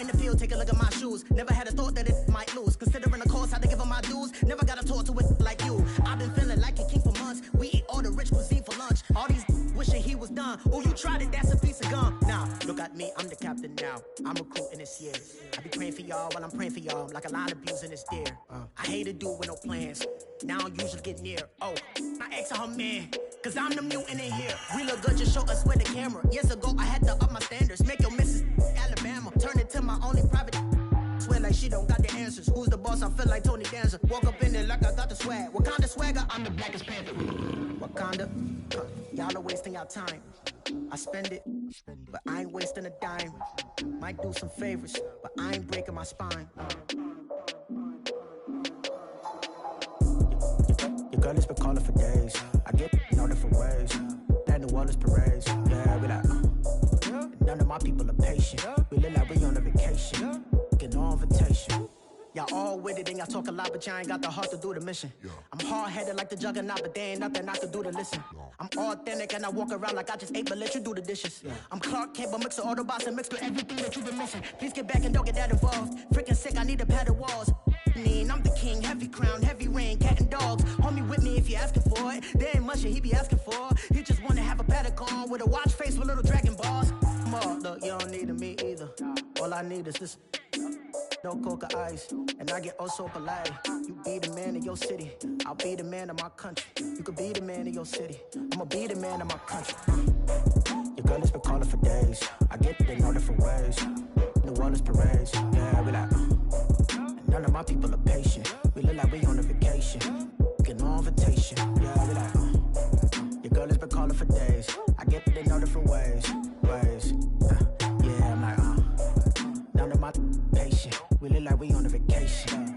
in the field, take a look at my shoes. Never had a thought that it might lose. Considering the cost, had to give them my dues. Never got to talk to it like you. I've been feeling like a king for months. We eat all the rich cuisine for lunch. All these wishing he was done. Oh, you tried it, that's a piece of gum. Now, look at me, I'm the captain now. I'm recruiting this year. I be praying for y'all while I'm praying for y'all. Like a line of abusing this deer. I hate a dude with no plans. Now I usually get near. Oh, my ex are her man. Cause I'm the mutant in here. We look good, just show us where the camera. Years ago, I had to up my standards. Make your missus Alabama. Turn it to my only private. Swear like she don't got the answers. Who's the boss? I feel like Tony Danza. Walk up in there like I got the swag. What kind of swagger? I'm the blackest panther. Wakanda. Y'all are wasting our time. I spend it, but I ain't wasting a dime. Might do some favors, but I ain't breaking my spine. Your girl has been calling for days. I get in all different ways. That New Orleans parades. Yeah, we like, none of my people are patient. We look like we on a vacation. Get no invitation. Y'all all with it and y'all talk a lot, but y'all ain't got the heart to do the mission. I'm hard-headed like the juggernaut, but there ain't nothing I can do to listen. I'm authentic and I walk around like I just ate, but let you do the dishes. I'm Clark Kent, but mix of Autobots and mixed with everything that you've been missing. Please get back and don't get that involved. Freaking sick, I need a pad of walls. I'm the king, heavy crown, heavy rain, cat and dogs. Homie with me if you're asking for it. There ain't much that he be asking for. He just wanna have a paddock on with a watch face with little dragon balls. Look, you don't need me either. All I need is this. No coca ice, and I get oh so polite. You be the man of your city, I'll be the man of my country. You could be the man of your city, I'ma be the man of my country. Your girl has been calling for days. I get it in all different ways. New Orleans parades, yeah, we like. None of my people are patient. We look like we on a vacation. Get no invitation, yeah, we like. Your girl has been calling for days. I get it in all different ways. Yeah, I'm like, none of my patient. We look like we on a vacation.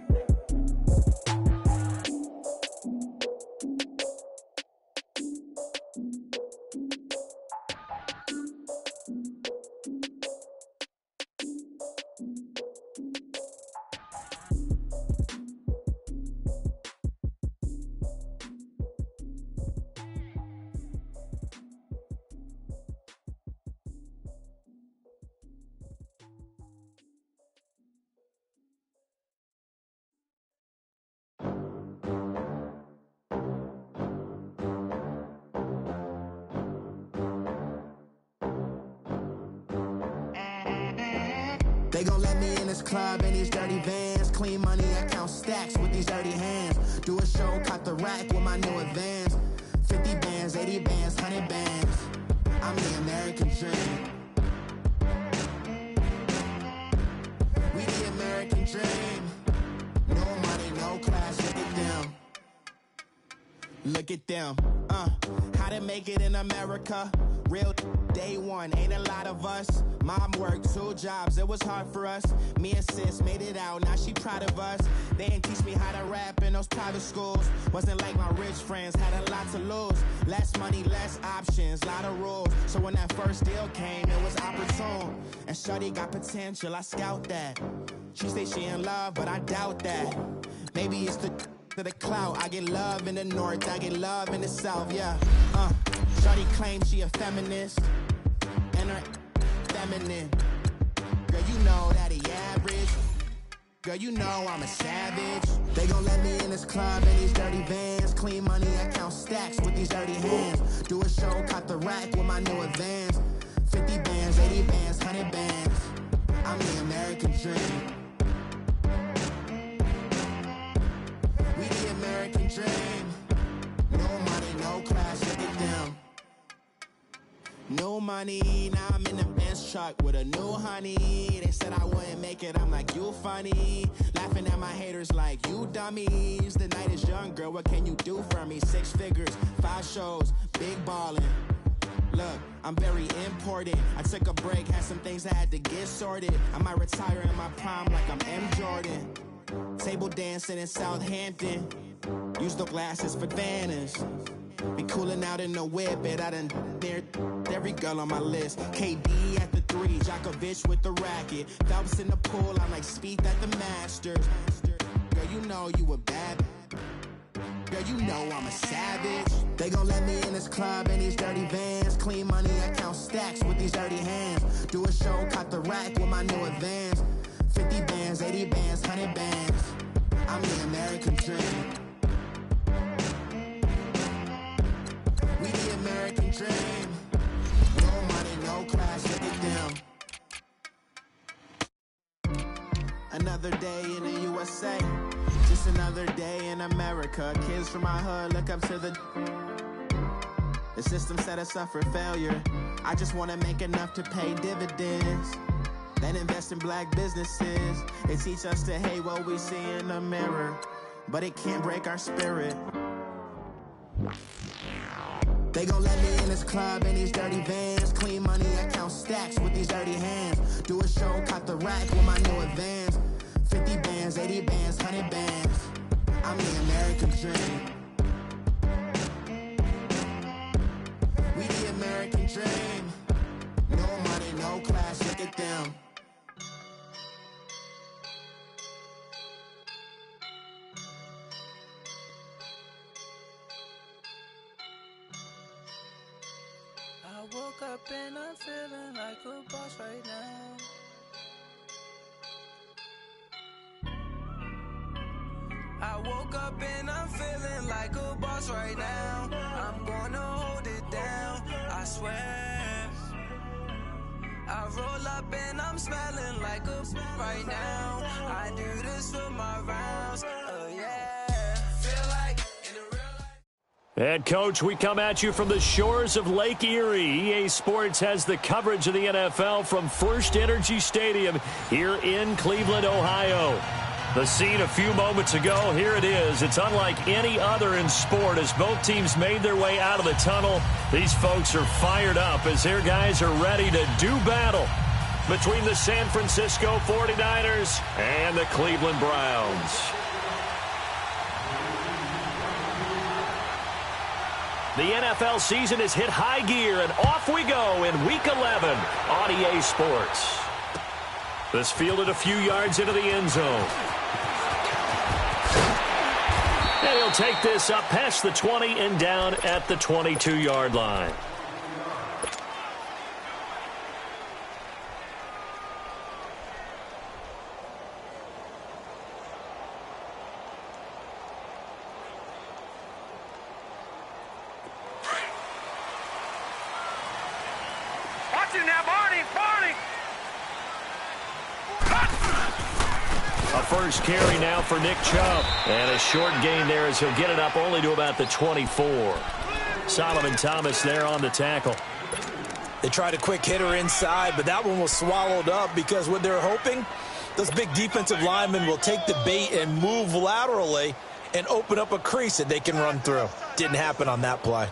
They gon' let me in this club in these dirty vans. Clean money, I count stacks with these dirty hands. Do a show, caught the rack with my new advance. 50 bands, 80 bands, 100 bands. I'm the American dream. We the American dream. No money, no class, look at them. Look at them, how to make it in America. Real day one, ain't a lot of us. Mom worked 2 jobs, it was hard for us. Me and sis made it out, now she proud of us. They didn't teach me how to rap in those private schools. Wasn't like my rich friends, had a lot to lose. Less money, less options, lot of rules. So when that first deal came, it was opportune. And shorty got potential, I scout that. She say she in love, but I doubt that. Maybe it's the to the clout. I get love in the north, I get love in the south, yeah. Shorty claims she a feminist, and her feminine. Girl, you know that he average. Girl, you know I'm a savage. They gon' let me in this club in these dirty vans. Clean money, I count stacks with these dirty hands. Do a show, caught the rack with my new advance. 50 bands, 80 bands, 100 bands. I'm the American dream. We the American dream. No money, no class, look at them. No money, now I'm in the Benz truck with a new honey. They said I wouldn't make it, I'm like, you funny. Laughing at my haters like, you dummies. The night is young, girl, what can you do for me? 6 figures, 5 shows, big ballin'. Look, I'm very important. I took a break, had some things I had to get sorted. I might retire in my prime like I'm M. Jordan. Table dancing in Southampton. Use the glasses for Vannas. Be cooling out in the whip, and I done near every girl on my list. KD at the 3, Djokovic with the racket. Phelps in the pool, I'm like Spieth at the Masters. Girl, you know you a bad. Girl, you know I'm a savage. They gon' let me in this club in these dirty vans. Clean money, I count stacks with these dirty hands. Do a show, caught the rack with my new advance. Another day in the USA, just another day in America. Kids from my hood look up to the system set us up for failure. I just want to make enough to pay dividends, then invest in black businesses. They teach us to hate what we see in the mirror, but it can't break our spirit. They gon' let me in this club in these dirty vans. Clean money, I count stacks with these dirty hands. Do a show, caught the rack with my new advance. 50 bands, 80 bands, 100 bands. I'm the American dream. We the American dream. No money, no class, look at them. I woke up and I'm feeling like a boss right now. I woke up and I'm feeling like a boss right now. I'm gonna hold it down, I swear. I roll up and I'm smelling like a right now. I do this for my rounds, oh yeah. Feel like in the real life. And, Coach, we come at you from the shores of Lake Erie. EA Sports has the coverage of the NFL from First Energy Stadium here in Cleveland, Ohio. The scene a few moments ago, here it is. It's unlike any other in sport as both teams made their way out of the tunnel. These folks are fired up as their guys are ready to do battle between the San Francisco 49ers and the Cleveland Browns. The NFL season has hit high gear, and off we go in Week 11 on EA Sports. This fielded a few yards into the end zone. And he'll take this up past the 20 and down at the 22-yard line. A first carry now for Nick Chubb. And a short gain there as he'll get it up only to about the 24. Solomon Thomas there on the tackle. They tried a quick hitter inside, but that one was swallowed up because what they're hoping, those big defensive linemen will take the bait and move laterally and open up a crease that they can run through. Didn't happen on that play.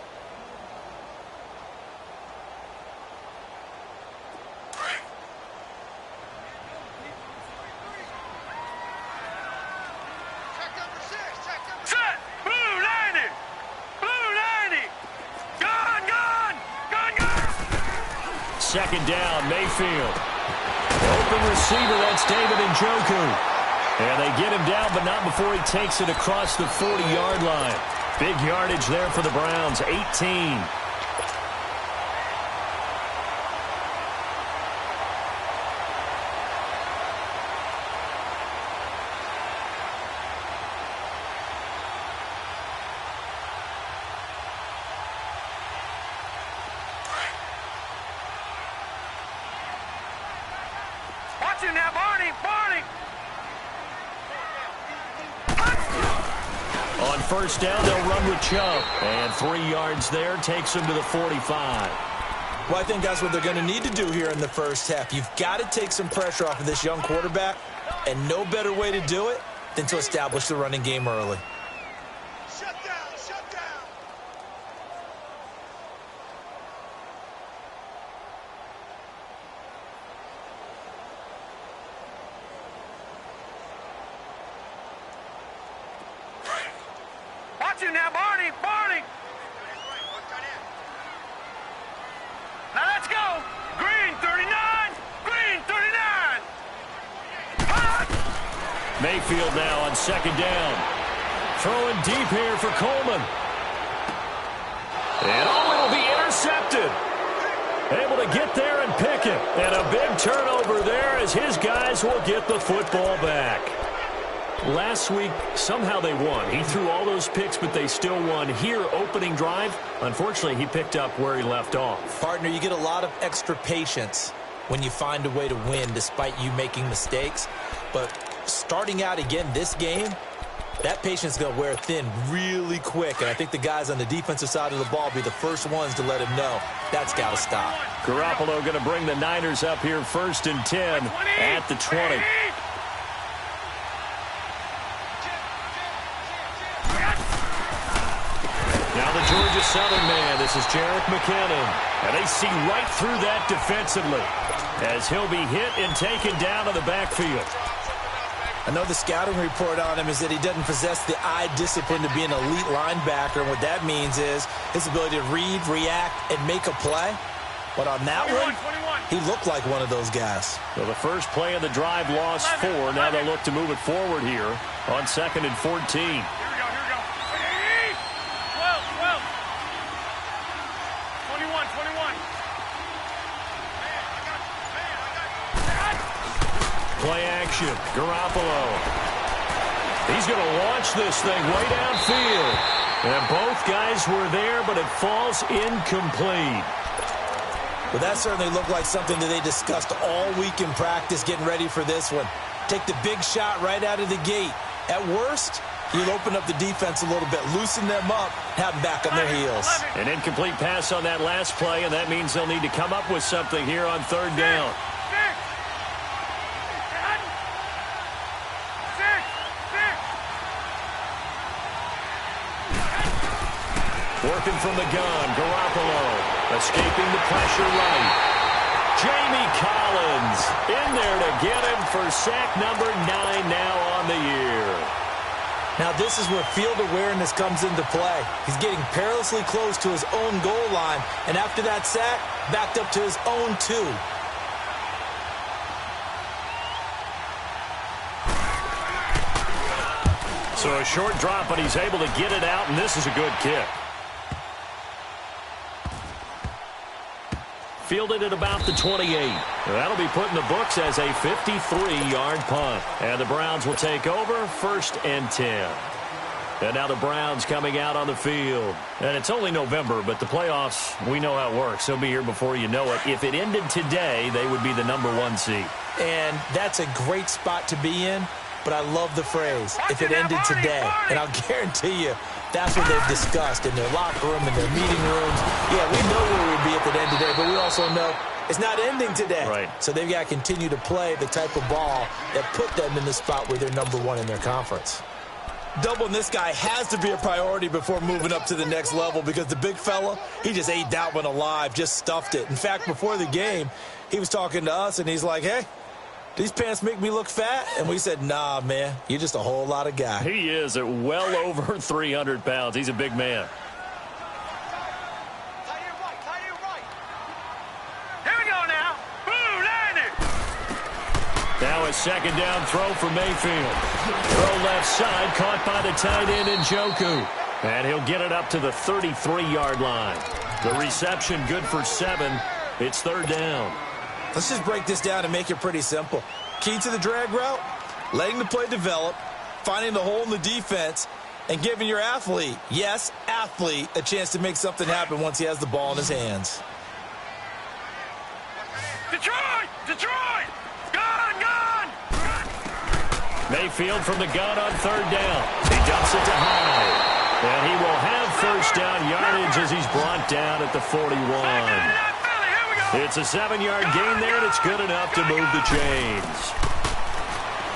Second down, Mayfield. Open receiver, that's David Njoku. And they get him down, but not before he takes it across the 40-yard line. Big yardage there for the Browns, 18. On first down, they'll run with Chubb. And 3 yards there takes him to the 45. Well, I think that's what they're going to need to do here in the first half. You've got to take some pressure off of this young quarterback, and no better way to do it than to establish the running game early. Shut down, shut down. Watch him now, Barney, Barney. Now let's go. Green, 39. Green, 39. Mayfield now on second down. Throwing deep here for Coleman. And it'll be intercepted. Able to get there and pick it. And a big turnover there as his guys will get the football back. Last week, somehow they won. He threw all those picks, but they still won. Here, opening drive, unfortunately, he picked up where he left off. Partner, you get a lot of extra patience when you find a way to win despite you making mistakes. But starting out again this game, that patience is going to wear thin really quick, and I think the guys on the defensive side of the ball will be the first ones to let him know that's got to stop. Garoppolo going to bring the Niners up here 1st and 10 at the 20. Now the Georgia Southern man, this is Jerick McKinnon. And they see right through that defensively as he'll be hit and taken down to the backfield. I know the scouting report on him is that he doesn't possess the eye discipline to be an elite linebacker. And what that means is his ability to read, react, and make a play. But on that one, he looked like one of those guys. So the first play of the drive lost 4. Now they'll look to move it forward here on 2nd and 14. Here we go. 12. 21. Play action. Garoppolo. He's going to launch this thing way downfield. And both guys were there, but it falls incomplete. Well, that certainly looked like something that they discussed all week in practice getting ready for this one. Take the big shot right out of the gate. At worst, he'll open up the defense a little bit, loosen them up, have them back on their heels. An incomplete pass on that last play, and that means they'll need to come up with something here on 3rd down. Working from the gun, Garoppolo escaping the pressure right. Jamie Collins in there to get him for sack number 9 now on the year. Now this is where field awareness comes into play. He's getting perilously close to his own goal line, and after that sack, backed up to his own 2. So a short drop, but he's able to get it out, and this is a good kick. Fielded at about the 28. That'll be put in the books as a 53-yard punt. And the Browns will take over 1st and 10. And now the Browns coming out on the field. And it's only November, but the playoffs, we know how it works. They'll be here before you know it. If it ended today, they would be the number 1 seed. And that's a great spot to be in. But I love the phrase, if it ended today. And I'll guarantee you, that's what they've discussed in their locker room, in their meeting rooms. Yeah, we know where we'd be at the end today, but we also know it's not ending today. Right. So they've got to continue to play the type of ball that put them in the spot where they're number 1 in their conference. Doubling this guy has to be a priority before moving up to the next level because the big fella, he just ate that one alive, just stuffed it. In fact, before the game, he was talking to us, and he's like, hey, these pants make me look fat? And we said, nah, man, you're just a whole lot of guy. He is at well over 300 pounds. He's a big man. Here we go now. Boom, landed. Now a 2nd down throw for Mayfield. Throw left side, caught by the tight end Njoku. And he'll get it up to the 33-yard line. The reception good for 7. It's 3rd down. Let's just break this down and make it pretty simple. Key to the drag route, letting the play develop, finding the hole in the defense, and giving your athlete, yes, athlete, a chance to make something happen once he has the ball in his hands. Detroit! Gun! Mayfield from the gun on 3rd down. He dumps it to Hyde. And he will have 1st down yardage as he's brought down at the 41. It's a 7-yard gain there, and it's good enough to move the chains.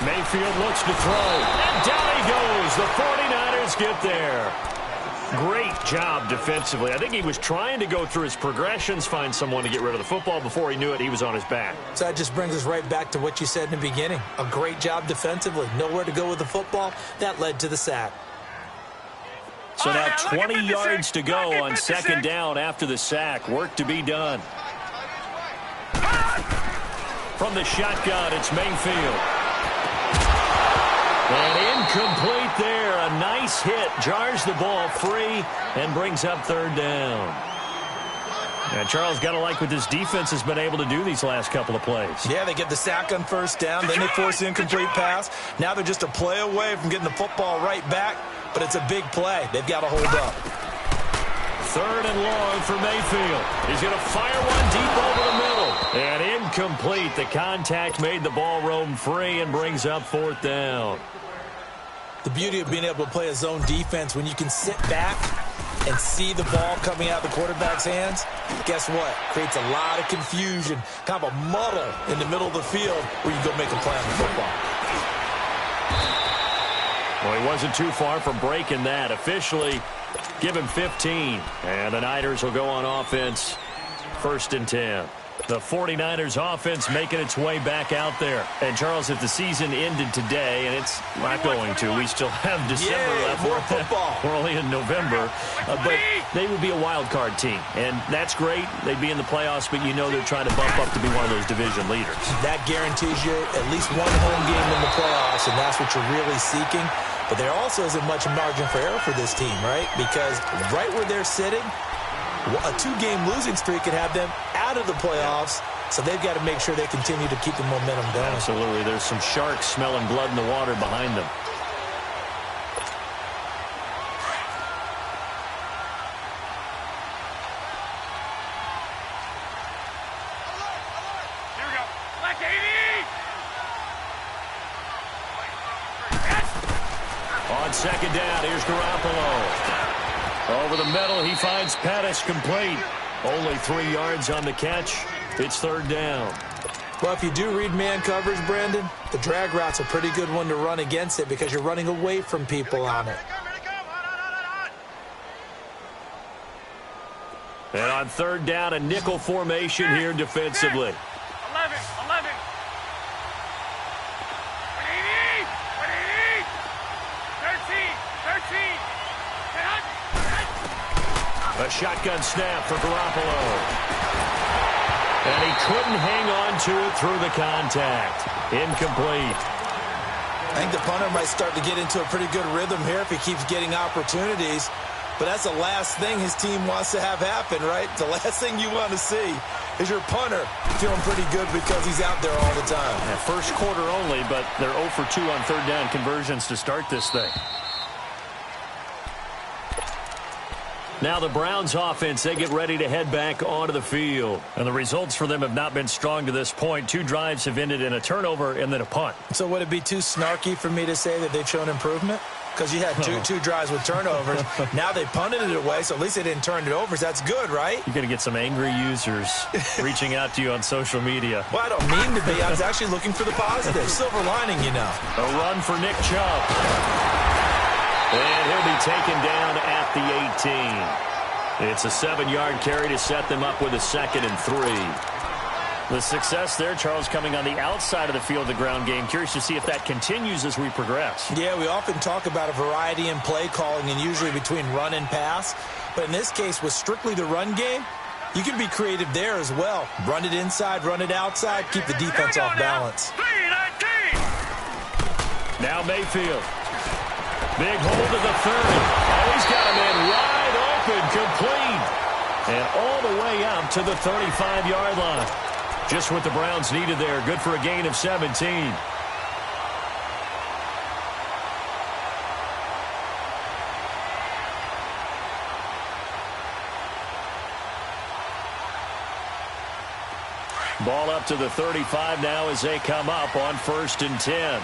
Mayfield looks to throw, and down he goes. The 49ers get there. Great job defensively. I think he was trying to go through his progressions, find someone to get rid of the football. Before he knew it, he was on his back. So that just brings us right back to what you said in the beginning. A great job defensively. Nowhere to go with the football. That led to the sack. So now 20 yards to go on 2nd down after the sack. Work to be done. From the shotgun, it's Mayfield. And incomplete there. A nice hit. Jars the ball free and brings up 3rd down. And Charles, got to like what this defense has been able to do these last couple of plays. Yeah, they get the sack on 1st down. Then they force the incomplete pass. Now they're just a play away from getting the football right back. But it's a big play. They've got to hold up. 3rd and long for Mayfield. He's going to fire one deep over the middle. And incomplete. The contact made the ball roam free and brings up 4th down. The beauty of being able to play a zone defense when you can sit back and see the ball coming out of the quarterback's hands, guess what? Creates a lot of confusion, kind of a muddle in the middle of the field where you go make a play on the football. Well, he wasn't too far from breaking that. Officially, give him 15. And the Niners will go on offense, 1st and 10. The 49ers offense making its way back out there. And, Charles, if the season ended today, and it's not going to, we still have December left. More football. We're only in November. But they would be a wild card team. And that's great. They'd be in the playoffs, but you know they're trying to bump up to be one of those division leaders. That guarantees you at least one home game in the playoffs, and that's what you're really seeking. But there also isn't much margin for error for this team, right? Because right where they're sitting, a 2-game losing streak could have them out of the playoffs, so they've got to make sure they continue to keep the momentum going. Absolutely. There's some sharks smelling blood in the water behind them. Here we go. Black 80. On 2nd down, here's Garoppolo. Over the middle, he finds Pettis complete. Only 3 yards on the catch. It's 3rd down. Well, if you do read man coverage, Brandon, the drag route's a pretty good one to run against it because you're running away from people on it. And on 3rd down, a nickel formation here defensively. 11. 11. 180. 180. 13. 13. A shotgun snap for Garoppolo. And he couldn't hang on to it through the contact. Incomplete. I think the punter might start to get into a pretty good rhythm here if he keeps getting opportunities. But that's the last thing his team wants to have happen, right? The last thing you want to see is your punter feeling pretty good because he's out there all the time. Yeah, first quarter only, but they're 0 for 2 on 3rd down conversions to start this thing. Now the Browns offense, they get ready to head back onto the field. And the results for them have not been strong to this point. 2 drives have ended in a turnover and then a punt. So would it be too snarky for me to say that they've shown improvement? Because you had two drives with turnovers. Now they punted it away, so at least they didn't turn it over. So that's good, right? You're going to get some angry users reaching out to you on social media. Well, I don't mean to be. I was actually looking for the positive. Silver lining, you know. A run for Nick Chubb. And he'll be taken down at the 18. It's a 7-yard carry to set them up with a 2nd and 3. The success there, Charles, coming on the outside of the field, the ground game. Curious to see if that continues as we progress. Yeah, we often talk about a variety in play calling and usually between run and pass. But in this case, with strictly the run game, you can be creative there as well. Run it inside, run it outside, keep the defense off balance. Now Mayfield. Big hold of the 30. Oh, he's got him in wide open, complete. And all the way out to the 35-yard line. Just what the Browns needed there. Good for a gain of 17. Ball up to the 35 now as they come up on 1st and 10.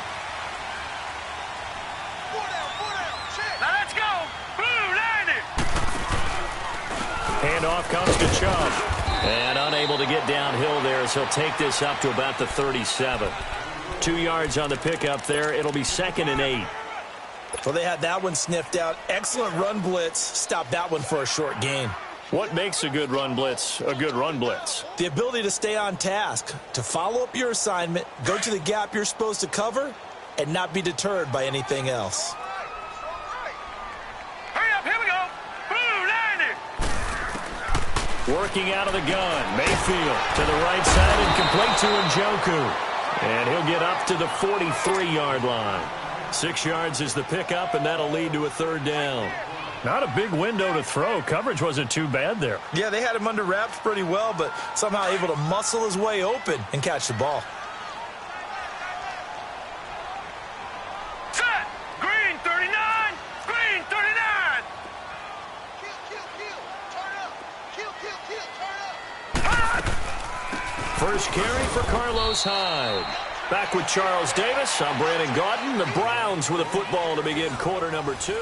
Now let's go. Blue, line it. Handoff comes to Chubb. And unable to get downhill there as he'll take this up to about the 37. 2 yards on the pickup there. It'll be 2nd and 8. Well, they had that one sniffed out. Excellent run blitz. Stop that one for a short gain. What makes a good run blitz a good run blitz? The ability to stay on task, to follow up your assignment, go to the gap you're supposed to cover, and not be deterred by anything else. Hurry up, here we go. Blue, line it. Working out of the gun. Mayfield to the right side and complete to Njoku. And he'll get up to the 43-yard line. 6 yards is the pickup, and that'll lead to a 3rd down. Not a big window to throw. Coverage wasn't too bad there. Yeah, they had him under wraps pretty well, but somehow able to muscle his way open and catch the ball. Set. Green 39. Green 39. Kill, kill, kill. Turn up. Kill, kill, kill. Turn up. Turn up. First carry for Carlos Hyde. Back with Charles Davis. I'm Brandon Gaudin. The Browns with a football to begin quarter number 2.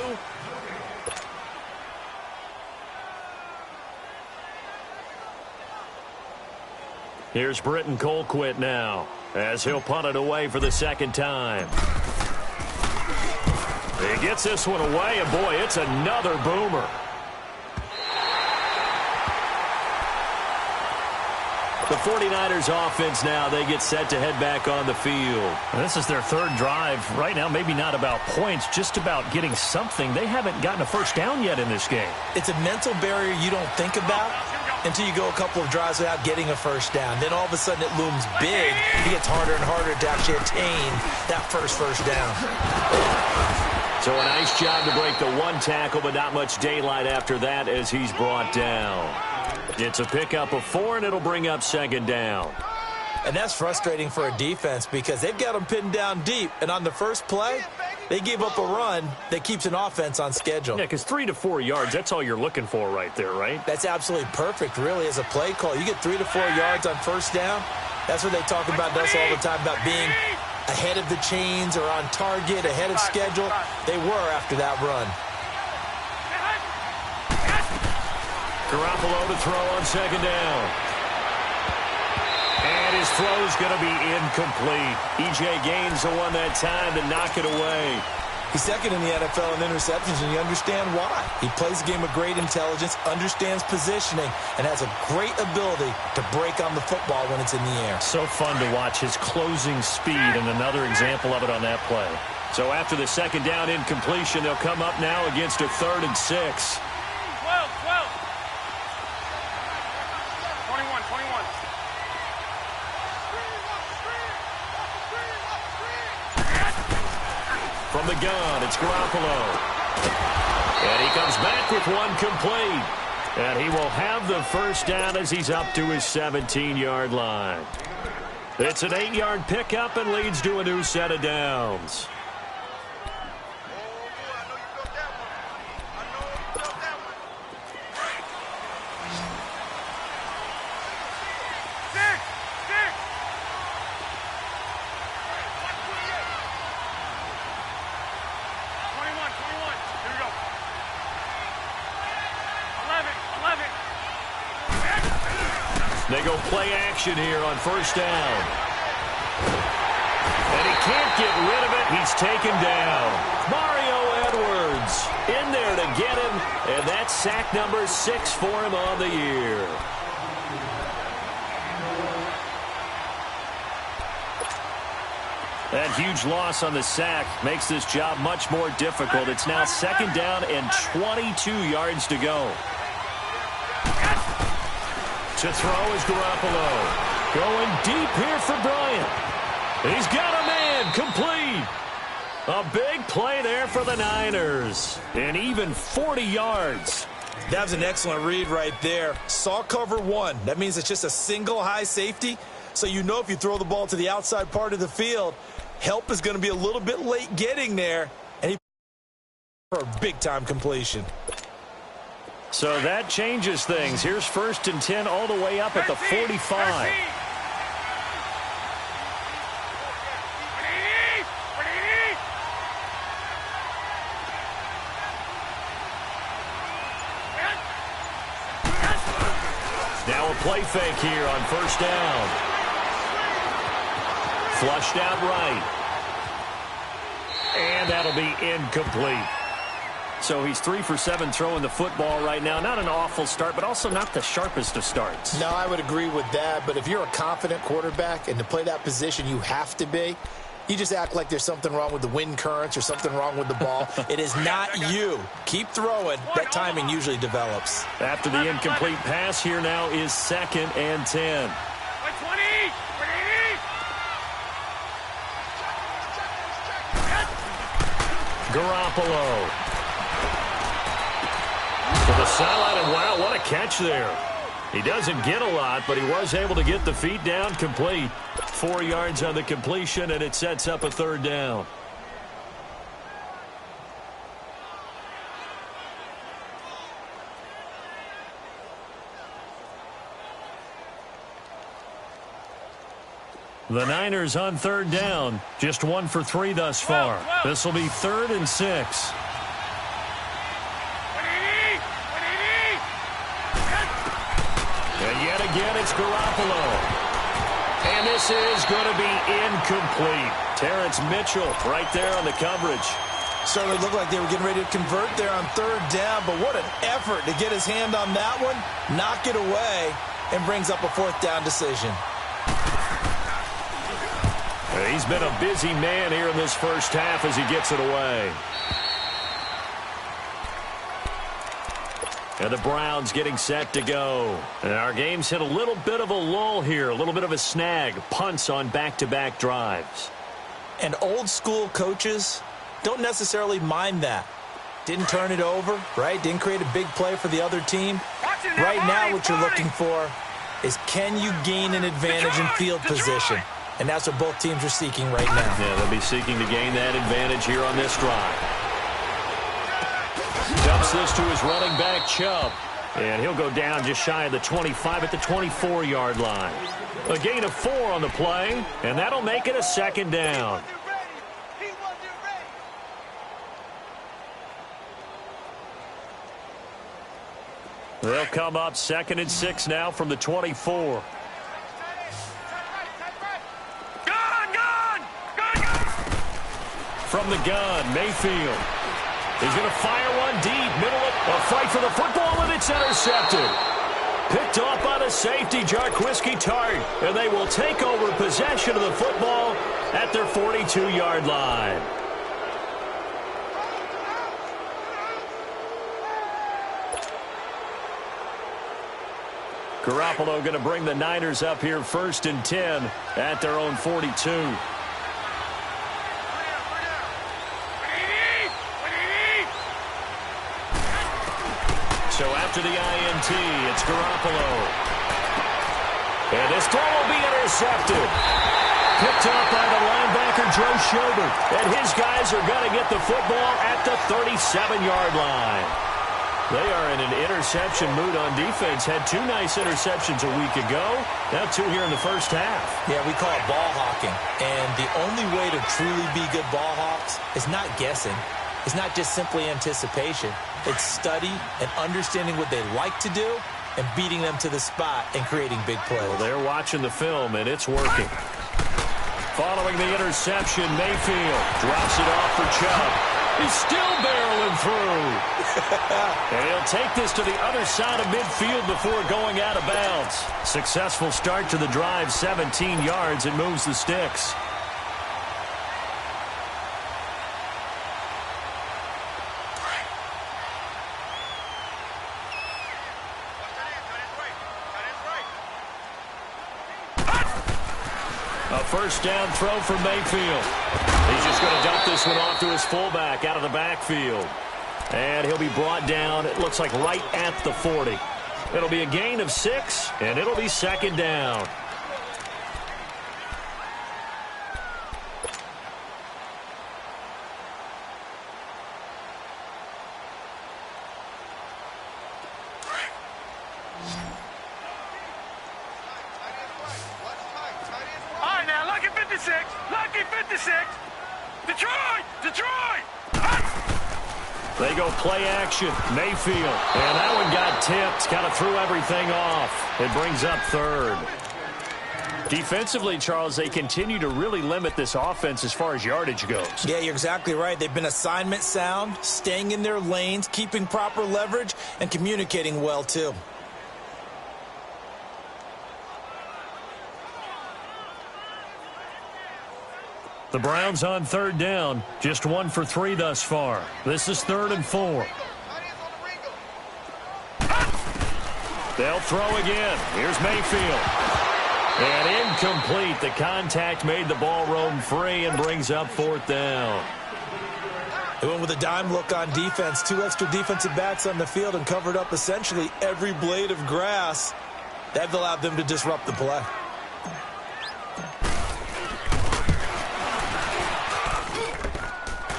Here's Britton Colquitt now as he'll punt it away for the second time. He gets this one away, and boy, it's another boomer. The 49ers offense now, they get set to head back on the field. This is their third drive. Right now, maybe not about points, just about getting something. They haven't gotten a first down yet in this game. It's a mental barrier you don't think about until you go a couple of drives without getting a first down. Then all of a sudden it looms big. It gets harder and harder to actually attain that first down. So a nice job to break the one tackle, but not much daylight after that as he's brought down. It's a pickup of 4, and it'll bring up second down. And that's frustrating for a defense because they've got them pinned down deep. And on the first play, they gave up a run that keeps an offense on schedule. Yeah, because 3 to 4 yards, that's all you're looking for right there, right? That's absolutely perfect, really, as a play call. You get 3 to 4 yards on first down. That's what they talk about us all the time, about being ahead of the chains or on target, ahead of schedule. They were after that run. Garoppolo to throw on second down. And his throw's going to be incomplete. E.J. Gaines the one that time to knock it away. He's second in the NFL in interceptions, and you understand why. He plays a game of great intelligence, understands positioning, and has a great ability to break on the football when it's in the air. So fun to watch his closing speed, and another example of it on that play. So after the second down incompletion, they'll come up now against a 3rd and 6. 21. From the gun, it's Garoppolo. And he comes back with one complete. And he will have the first down as he's up to his 17-yard line. It's an 8-yard pickup and leads to a new set of downs. They go play action here on first down. And he can't get rid of it. He's taken down. Mario Edwards in there to get him. And that's sack number 6 for him on the year. That huge loss on the sack makes this job much more difficult. It's now second down and 22 yards to go. To throw is Garoppolo. Going deep here for Bryant. He's got a man complete. A big play there for the Niners. And even 40 yards. That was an excellent read right there. Saw cover 1. That means it's just a single high safety. So you know if you throw the ball to the outside part of the field, help is going to be a little bit late getting there. And he for a big-time completion. So that changes things. Here's 1st and 10 all the way up at the 45. Now a play fake here on first down. Flushed out right. And that'll be incomplete. So he's 3 for 7 throwing the football right now. Not an awful start, but also not the sharpest of starts. No, I would agree with that. But if you're a confident quarterback and to play that position you have to be, you just act like there's something wrong with the wind currents or something wrong with the ball. It is not you. Keep throwing. That timing usually develops. After the incomplete pass, here now is 2nd and 10. Garoppolo. To the sideline, and wow, what a catch there. He doesn't get a lot, but he was able to get the feet down complete. 4 yards on the completion, and it sets up a 3rd down. The Niners on third down. Just 1 for 3 thus far. This will be 3rd and 6. And yet again, it's Garoppolo. And this is going to be incomplete. Terrence Mitchell right there on the coverage. Certainly looked like they were getting ready to convert there on 3rd down, but what an effort to get his hand on that one, knock it away, and brings up a 4th down decision. He's been a busy man here in this first half as he gets it away. And the Browns getting set to go. And our game's hit a little bit of a lull here, a little bit of a snag. Punts on back-to-back drives. And old-school coaches don't necessarily mind that. Didn't turn it over, right? Didn't create a big play for the other team. Right now what you're looking for is, can you gain an advantage in field position? And that's what both teams are seeking right now. Yeah, they'll be seeking to gain that advantage here on this drive. Dumps this to his running back, Chubb. And he'll go down just shy of the 25 at the 24-yard line. A gain of 4 on the play, and that'll make it a 2nd down. They'll come up 2nd and 6 now from the 24. From the gun, Mayfield. He's going to fire one deep. Middle of a fight for the football, and it's intercepted. Picked off by the safety, Jarquiski Tart. And they will take over possession of the football at their 42-yard line. Garoppolo going to bring the Niners up here 1st and 10 at their own 42. So after the INT, it's Garoppolo. And this throw will be intercepted. Picked up by the linebacker, Joe Schobert. And his guys are going to get the football at the 37-yard line. They are in an interception mood on defense. Had 2 nice interceptions a week ago. Now 2 here in the first half. Yeah, we call it ball hawking. And the only way to truly be good ball hawks is not guessing. It's not just simply anticipation. It's study and understanding what they like to do and beating them to the spot and creating big plays. Well, they're watching the film, and it's working. Following the interception, Mayfield drops it off for Chubb. He's still barreling through. And he'll take this to the other side of midfield before going out of bounds. Successful start to the drive, 17 yards, and moves the sticks. A 1st down throw for Mayfield. He's just going to dump this one off to his fullback out of the backfield. And he'll be brought down, it looks like right at the 40. It'll be a gain of 6, and it'll be 2nd down. Lucky 56. Detroit. They go play action. Mayfield. And that one got tipped. Kind of threw everything off. It brings up 3rd. Defensively, Charles, they continue to really limit this offense as far as yardage goes. Yeah, you're exactly right. They've been assignment sound, staying in their lanes, keeping proper leverage, and communicating well, too. The Browns on 3rd down. Just 1 for 3 thus far. This is 3rd and 4. They'll throw again. Here's Mayfield. And incomplete. The contact made the ball roam free and brings up 4th down. They went with a dime look on defense. 2 extra defensive backs on the field and covered up essentially every blade of grass. That allowed them to disrupt the play.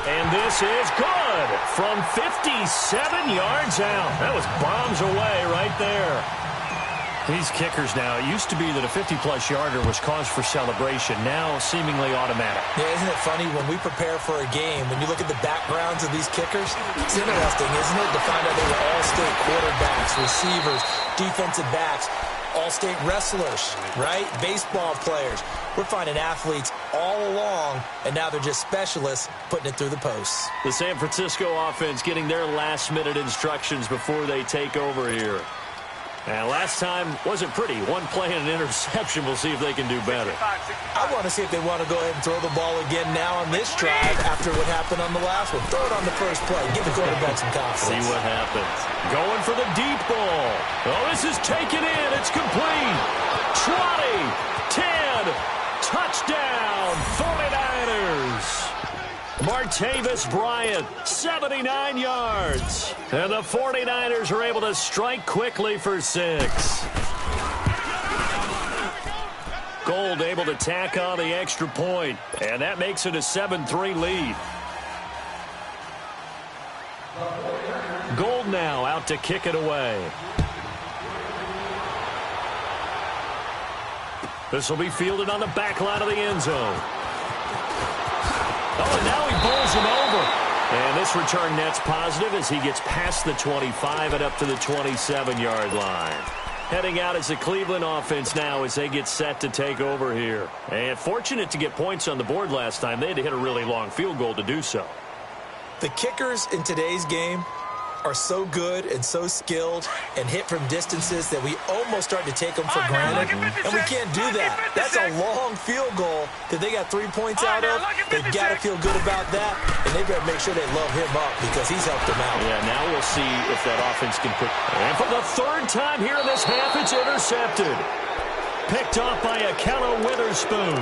And this is good from 57 yards out. That was bombs away right there. These kickers now, it used to be that a 50-plus yarder was cause for celebration. Now, seemingly automatic. Yeah, isn't it funny when we prepare for a game, when you look at the backgrounds of these kickers, it's interesting, isn't it, to find out they were all-state quarterbacks, receivers, defensive backs, all-state wrestlers, right? Baseball players. We're finding athletes all along, and now they're just specialists putting it through the posts. The San Francisco offense getting their last-minute instructions before they take over here. And last time wasn't pretty. One play and an interception. We'll see if they can do better. I want to see if they want to go ahead and throw the ball again now on this drive after what happened on the last one. Throw it on the first play. Give the quarterback some confidence. See what happens. Going for the deep ball. Oh, this is taken in. It's complete. 20, 10, touchdown, 49ers. Martavis Bryant, 79 yards. And the 49ers are able to strike quickly for 6. Gold able to tack on the extra point, and that makes it a 7-3 lead. Gold now out to kick it away. This will be fielded on the back line of the end zone. Oh, and now he bowls him over. And this return net's positive as he gets past the 25 and up to the 27-yard line. Heading out as the Cleveland offense now as they get set to take over here. And fortunate to get points on the board last time. They had to hit a really long field goal to do so. The kickers in today's game are so good and so skilled and hit from distances that we almost start to take them for granted. And we can't do that. That's a long field goal that they got 3 points out of. They've got to feel good about that, and they better make sure they love him up because he's helped them out. Yeah, now we'll see if that offense can put... And for the third time here in this half, it's intercepted. Picked off by Akello Witherspoon.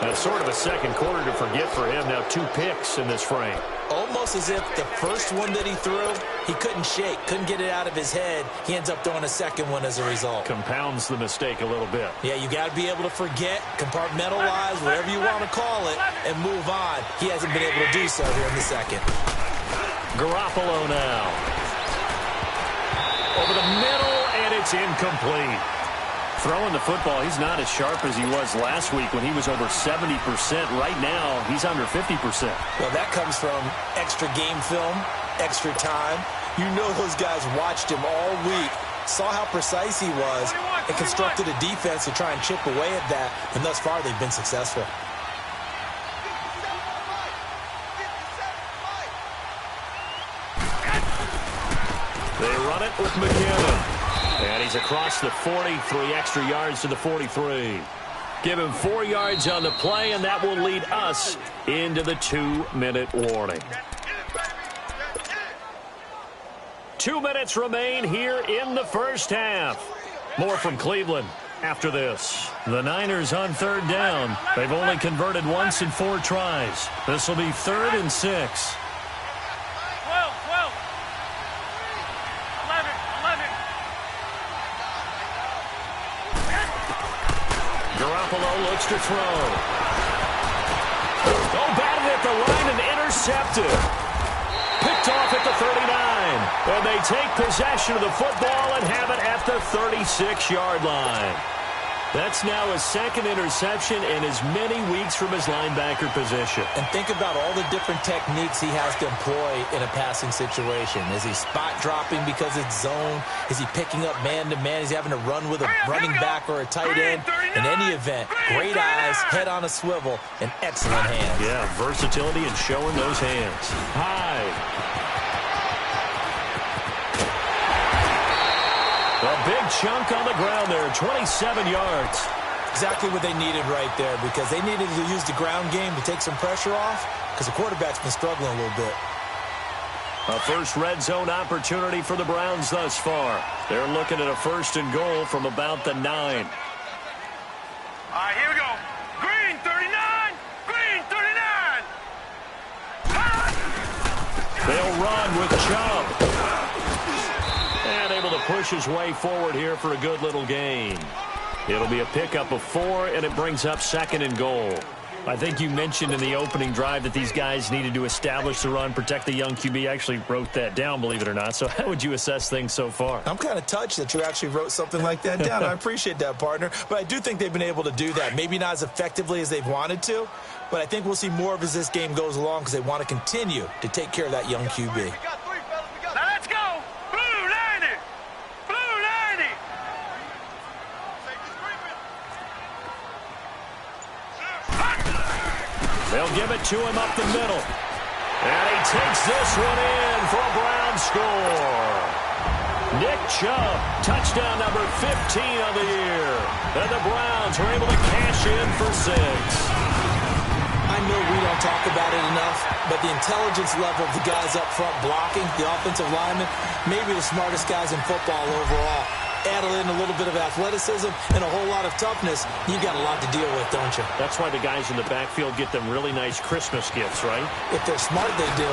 That's sort of a second quarter to forget for him. Now 2 picks in this frame. Almost as if the first one that he threw, he couldn't shake, couldn't get it out of his head. He ends up throwing a second one as a result. Compounds the mistake a little bit. Yeah, you got to be able to forget, compartmentalize, whatever you want to call it, and move on. He hasn't been able to do so here in the second. Garoppolo now. Over the middle, and it's incomplete. Throwing the football, he's not as sharp as he was last week when he was over 70%. Right now, he's under 50%. Well, that comes from extra game film, extra time. You know those guys watched him all week, saw how precise he was, and constructed a defense to try and chip away at that. And thus far, they've been successful. They run it with McKinnon. And he's across the 40, 3 extra yards to the 43. Give him 4 yards on the play, and that will lead us into the 2-minute warning. 2 minutes remain here in the first half. More from Cleveland after this. The Niners on third down. They've only converted once in 4 tries. This will be 3rd and 6. Garoppolo looks to throw. Oh, batted at the line and intercepted. Picked off at the 39. And they take possession of the football and have it at the 36-yard line. That's now his 2nd interception in as many weeks from his linebacker position. And think about all the different techniques he has to employ in a passing situation. Is he spot dropping because it's zone? Is he picking up man-to-man? Is he having to run with a running back or a tight end? In any event, great eyes, head on a swivel, and excellent hands. Yeah, versatility and showing those hands. High. A big chunk on the ground there, 27 yards. Exactly what they needed right there because they needed to use the ground game to take some pressure off because the quarterback's been struggling a little bit. A first red zone opportunity for the Browns thus far. They're looking at a 1st and goal from about the 9. All right, here we go. Green 39. Green 39. They'll run with Chubb. And able to push his way forward here for a good little gain. It'll be a pickup of 4, and it brings up 2nd and goal. I think you mentioned in the opening drive that these guys needed to establish the run, protect the young QB. I actually wrote that down, believe it or not. So how would you assess things so far? I'm kind of touched that you actually wrote something like that down. I appreciate that, partner. But I do think they've been able to do that. Maybe not as effectively as they've wanted to, but I think we'll see more of as this game goes along because they want to continue to take care of that young QB. Now let's go! Blue 90! Blue 90! They'll give it to him up the middle. And he takes this one in for a Brown score. Nick Chubb, touchdown number 15 of the year. And the Browns are able to cash in for 6. I know we don't talk about it enough, but the intelligence level of the guys up front blocking, the offensive linemen, maybe the smartest guys in football overall. Add in a little bit of athleticism and a whole lot of toughness, you've got a lot to deal with, don't you? That's why the guys in the backfield get them really nice Christmas gifts, right? If they're smart, they do.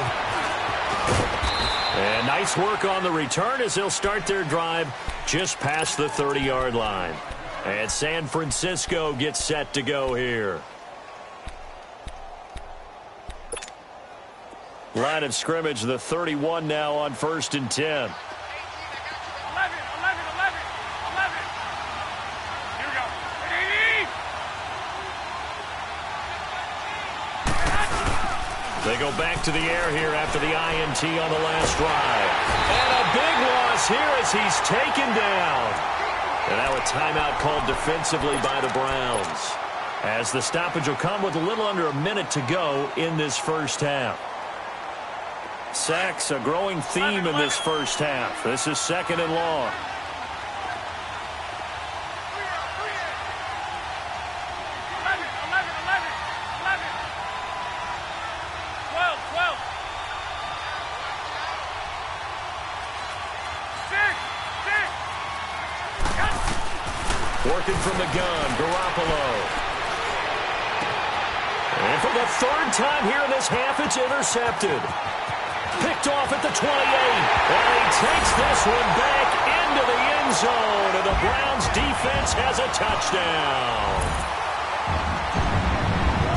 And nice work on the return as they'll start their drive just past the 30-yard line. And San Francisco gets set to go here. Line of scrimmage, the 31 now on 1st and 10. 11. Here we go. They go back to the air here after the INT on the last drive. And a big loss here as he's taken down. And now a timeout called defensively by the Browns, as the stoppage will come with a little under a minute to go in this first half. Sacks, a growing theme in this first half. This is 2nd and long. Working from the gun, Garoppolo. And for the 3rd time here in this half, it's intercepted. Picked off at the 28. And he takes this one back into the end zone. And the Browns defense has a touchdown.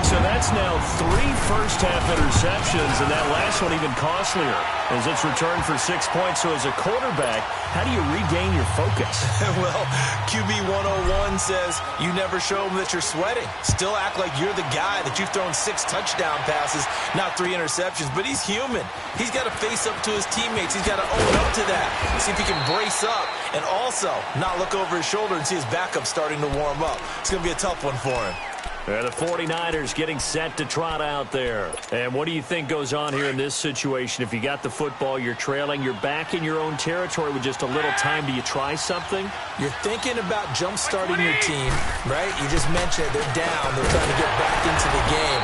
So that's now 3 first-half interceptions, and that last one even costlier as it's returned for 6 points. So as a quarterback, how do you regain your focus? Well, QB 101 says you never show them that you're sweating. Still act like you're the guy, that you've thrown 6 touchdown passes, not 3 interceptions. But he's human. He's got to face up to his teammates. He's got to own up to that. See if he can brace up and also not look over his shoulder and see his backup starting to warm up. It's going to be a tough one for him. And the 49ers getting set to trot out there. And what do you think goes on here in this situation? If you got the football, you're trailing, you're back in your own territory with just a little time. Do you try something? You're thinking about jump-starting your team, right? You just mentioned it. They're down. They're trying to get back into the game.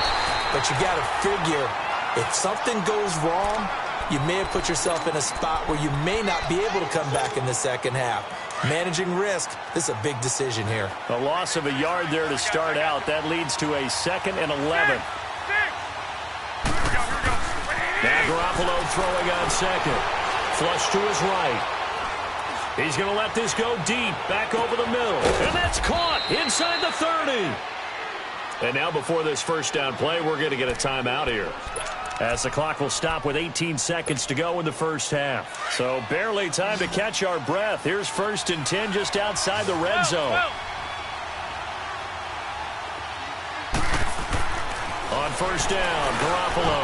But you got to figure, if something goes wrong, you may have put yourself in a spot where you may not be able to come back in the second half. Managing risk, this is a big decision here. A loss of a yard there to start out. That leads to a 2nd and 11. Now Garoppolo throwing on 2nd. Flush to his right. He's going to let this go deep, back over the middle. And that's caught inside the 30. And now before this first down play, we're going to get a timeout here, as the clock will stop with 18 seconds to go in the first half. So barely time to catch our breath. Here's 1st and 10 just outside the red zone. On 1st down, Garoppolo.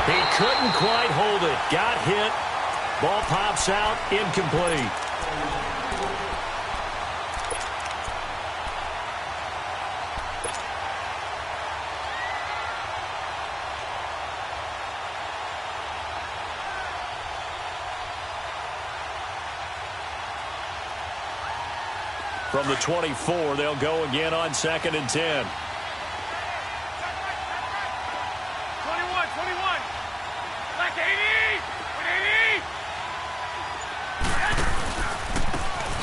He couldn't quite hold it. Got hit. Ball pops out, incomplete. From the 24, they'll go again on 2nd and 10. 21. Like 80.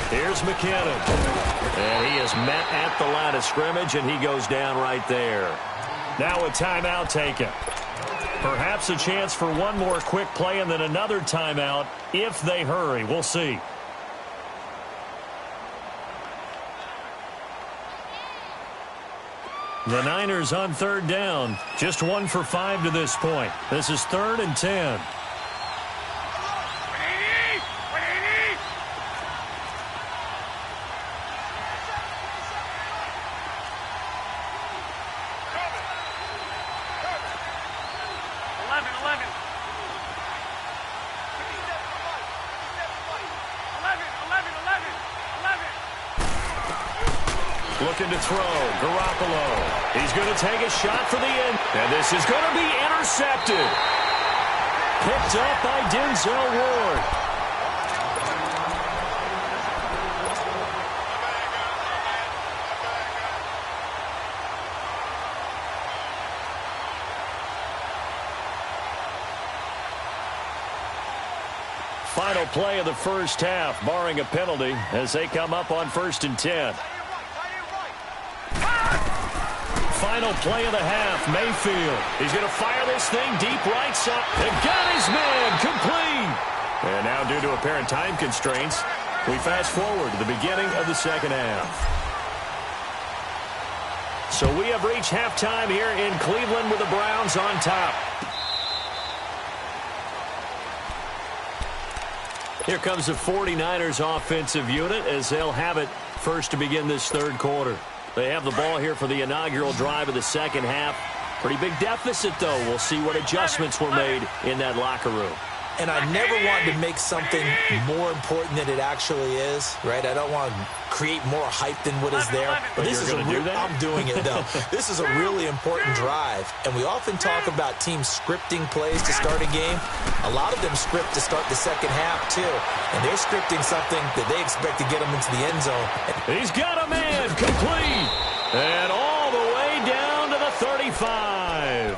Here's McKinnon. And he is met at the line of scrimmage, and he goes down right there. Now a timeout taken. Perhaps a chance for one more quick play and then another timeout if they hurry. We'll see. The Niners on third down. Just 1 for 5 to this point. This is 3rd and 10. Looking to throw. Garoppolo. He's going to take a shot for the end. And this is going to be intercepted. Picked up by Denzel Ward. Final play of the first half, barring a penalty, as they come up on 1st and 10. Final play of the half, Mayfield. He's going to fire this thing deep right side. And got his man complete. And now, due to apparent time constraints, we fast forward to the beginning of the second half. So we have reached halftime here in Cleveland with the Browns on top. Here comes the 49ers offensive unit as they'll have it first to begin this third quarter. They have the ball here for the inaugural drive of the second half. Pretty big deficit, though. We'll see what adjustments were made in that locker room. And I never want to make something more important than it actually is, right? I don't want to create more hype than what is there. But this is I'm doing it, though. This is a really important drive. And we often talk about teams scripting plays to start a game. A lot of them script to start the second half, too. And they're scripting something that they expect to get them into the end zone. He's got a man complete. And all the way down to the 35.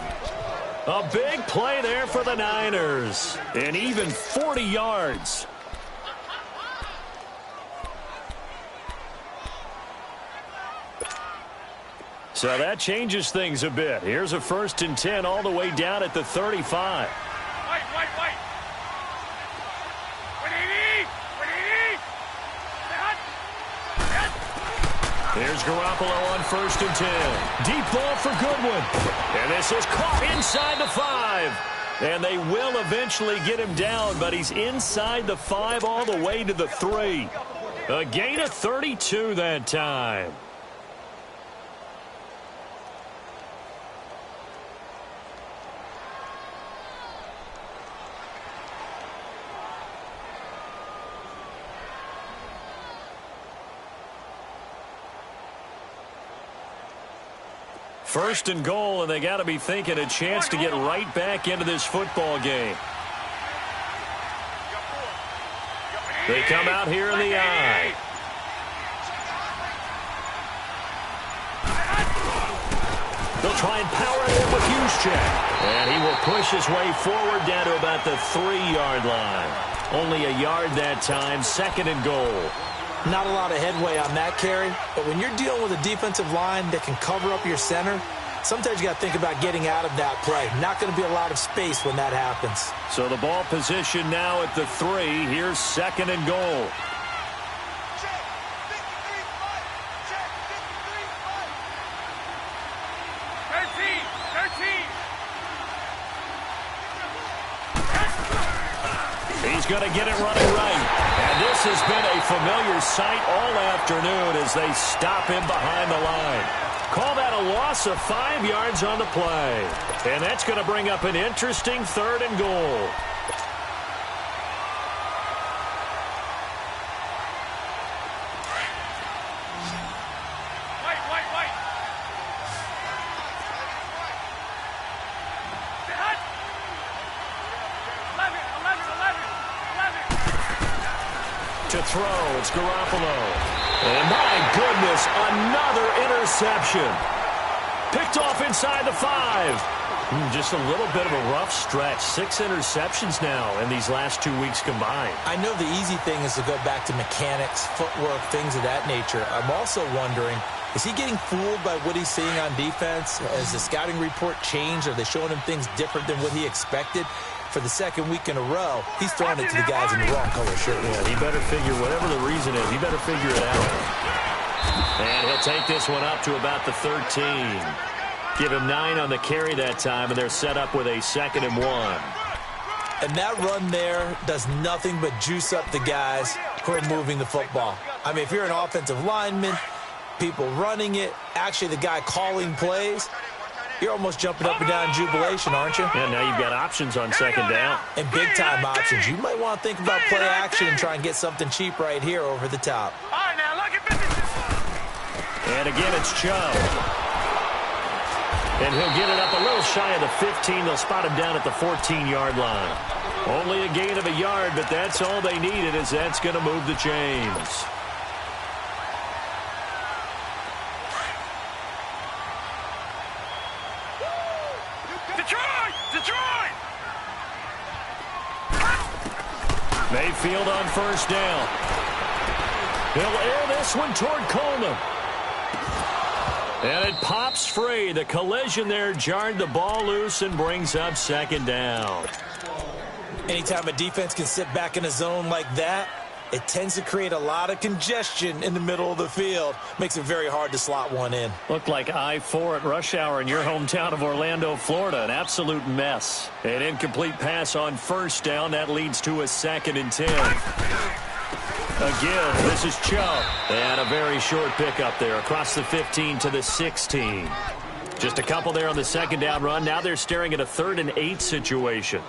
A big play there for the Niners. And even 40 yards. So that changes things a bit. Here's a 1st and 10 all the way down at the 35. Here's Garoppolo on 1st and 10. Deep ball for Goodwin. And this is caught inside the 5. And they will eventually get him down, but he's inside the 5 all the way to the 3. A gain of 32 that time. First and goal, and they got to be thinking a chance to get right back into this football game. They come out here in the eye. They'll try and power it in with Juszczyk. And he will push his way forward down to about the 3-yard line. Only a yard that time, 2nd and goal. Not a lot of headway on that carry, but when you're dealing with a defensive line that can cover up your center, sometimes you got to think about getting out of that play. Not going to be a lot of space when that happens. So the ball position now at the 3. Here's 2nd and goal. He's going to get it running right. And this has been a familiar sight all afternoon as they stop him behind the line. Call that a loss of 5 yards on the play. And that's going to bring up an interesting 3rd and goal. To throw, it's Garoppolo. And my goodness, another interception. Picked off inside the 5. Just a little bit of a rough stretch. 6 interceptions now in these last 2 weeks combined. I know the easy thing is to go back to mechanics, footwork, things of that nature. I'm also wondering, is he getting fooled by what he's seeing on defense? Has the scouting report changed? Are they showing him things different than what he expected? For the 2nd week in a row, he's throwing it to the guys in the wrong color shirt. Yeah, he better figure, whatever the reason is, he better figure it out. And he'll take this one up to about the 13. Give him 9 on the carry that time, and they're set up with a 2nd and 1. And that run there does nothing but juice up the guys who are moving the football. I mean, if you're an offensive lineman, people running it, actually the guy calling plays, you're almost jumping up and down in jubilation, aren't you? Yeah, now you've got options on 2nd down. And big-time options. You might want to think about play action and try and get something cheap right here over the top. All right, now look at this. And again, it's Chubb. And he'll get it up a little shy of the 15. They'll spot him down at the 14-yard line. Only a gain of a yard, but that's all they needed, as that's going to move the chains. Detroit! Mayfield on 1st down. He'll air this one toward Coleman. And it pops free. The collision there jarred the ball loose and brings up 2nd down. Anytime a defense can sit back in a zone like that, it tends to create a lot of congestion in the middle of the field. Makes it very hard to slot one in. Looked like I-4 at rush hour in your hometown of Orlando, Florida. An absolute mess. An incomplete pass on 1st down. That leads to a 2nd and 10. Again, this is Chubb. And a very short pickup there across the 15 to the 16. Just a couple there on the 2nd down run. Now they're staring at a 3rd and 8 situation.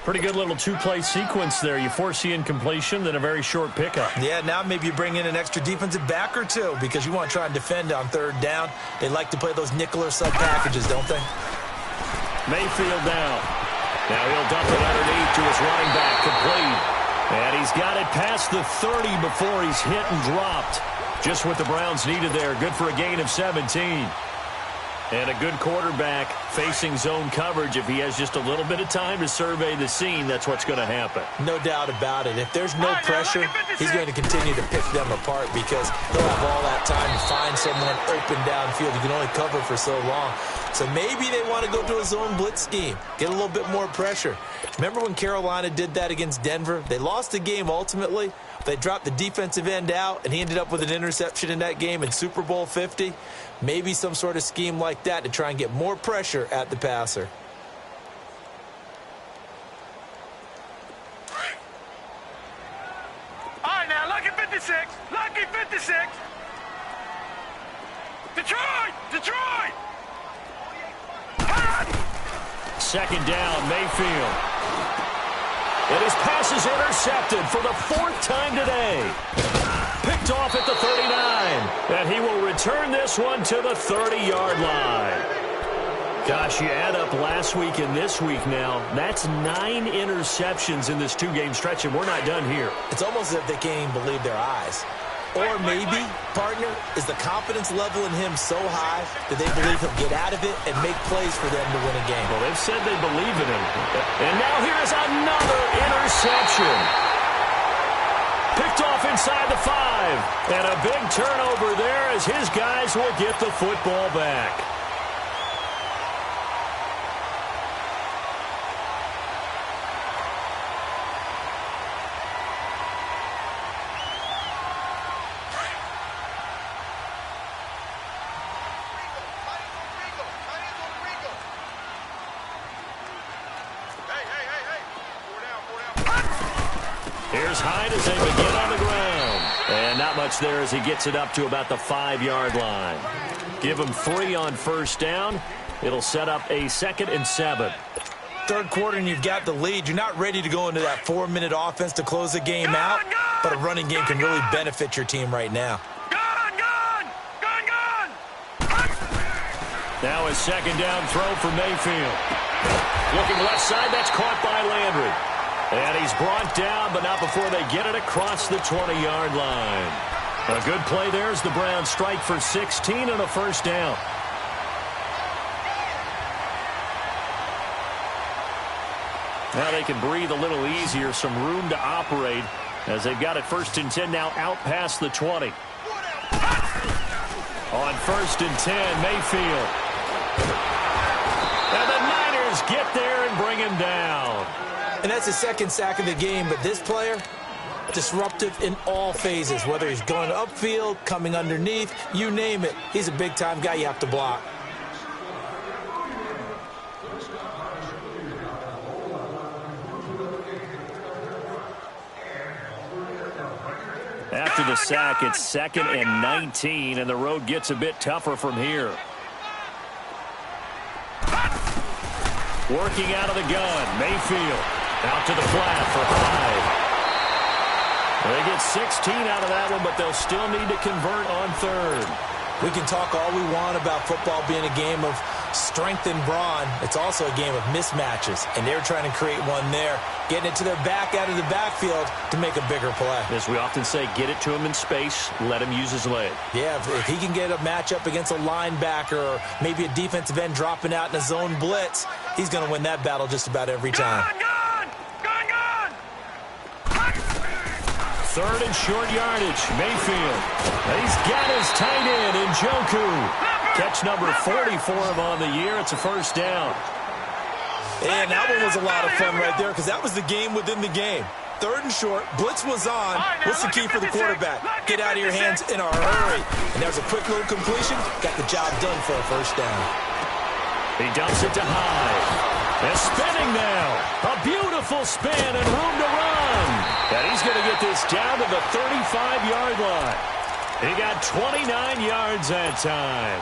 Pretty good little 2-play sequence there. You force the incompletion, then a very short pickup. Yeah, now maybe you bring in an extra defensive back or two because you want to try and defend on 3rd down. They like to play those nickel or sub packages, don't they? Mayfield down. Now he'll dump it underneath to his running back, complete. And he's got it past the 30 before he's hit and dropped. Just what the Browns needed there. Good for a gain of 17. And a good quarterback facing zone coverage. If he has just a little bit of time to survey the scene, that's what's going to happen. No doubt about it. If there's no pressure, he's going to continue to pick them apart because he'll have all that time to find someone open downfield. You can only cover for so long. So maybe they want to go to a zone blitz scheme, get a little bit more pressure. Remember when Carolina did that against Denver? They lost the game ultimately. They dropped the defensive end out, and he ended up with an interception in that game in Super Bowl 50. Maybe some sort of scheme like that to try and get more pressure at the passer. All right, now, lucky 56. Lucky 56. Detroit! 2nd down, Mayfield. And his pass is intercepted for the 4th time today. Picked off at the 39. And he will return this one to the 30-yard line. Gosh, you add up last week and this week now. That's 9 interceptions in this 2-game stretch, and we're not done here. It's almost as if they can't even believe their eyes. Or maybe, partner, is the confidence level in him so high that they believe he'll get out of it and make plays for them to win a game. Well, they've said they believe in him. And now here's another interception. Picked off inside the 5. And a big turnover there as his guys will get the football back. Here's Hyde as they begin on the ground. And not much there as he gets it up to about the 5-yard line. Give him 3 on 1st down. It'll set up a 2nd and 7. 3rd quarter and you've got the lead. You're not ready to go into that 4-minute offense to close the game out, but a running game can really benefit your team right now. Gone! Now a 2nd down throw for Mayfield. Looking left side, that's caught by Landry. And he's brought down, but not before they get it across the 20-yard line. A good play there as the Browns strike for 16 and a 1st down. Now they can breathe a little easier, some room to operate as they've got it 1st and 10 now out past the 20. On 1st and 10, Mayfield. And the Niners get there and bring him down. And that's the 2nd sack of the game, but this player, Disruptive in all phases, whether he's going upfield, coming underneath, you name it. He's a big-time guy you have to block. After the sack, it's 2nd and 19, and the road gets a bit tougher from here. Working out of the gun, Mayfield. Out to the flat for Hyde. They get 16 out of that one, but they'll still need to convert on 3rd. We can talk all we want about football being a game of strength and brawn. It's also a game of mismatches, and they're trying to create one there, getting it to their back out of the backfield to make a bigger play. As we often say, get it to him in space, let him use his leg. Yeah, if he can get a matchup against a linebacker or maybe a defensive end dropping out in a zone blitz, he's going to win that battle just about every time. Gun! 3rd and short yardage, Mayfield. He's got his tight end, Njoku. Catch number 40 for him on the year. It's a first down. And that one was a lot of fun right there because that was the game within the game. 3rd and short, blitz was on. What's the key for the quarterback? Get out of your hands in a hurry. And there's a quick little completion. Got the job done for a first down. He dumps it to Hyde. They're spinning now. A beautiful spin and room to run. And he's going to get this down to the 35-yard line. He got 29 yards that time.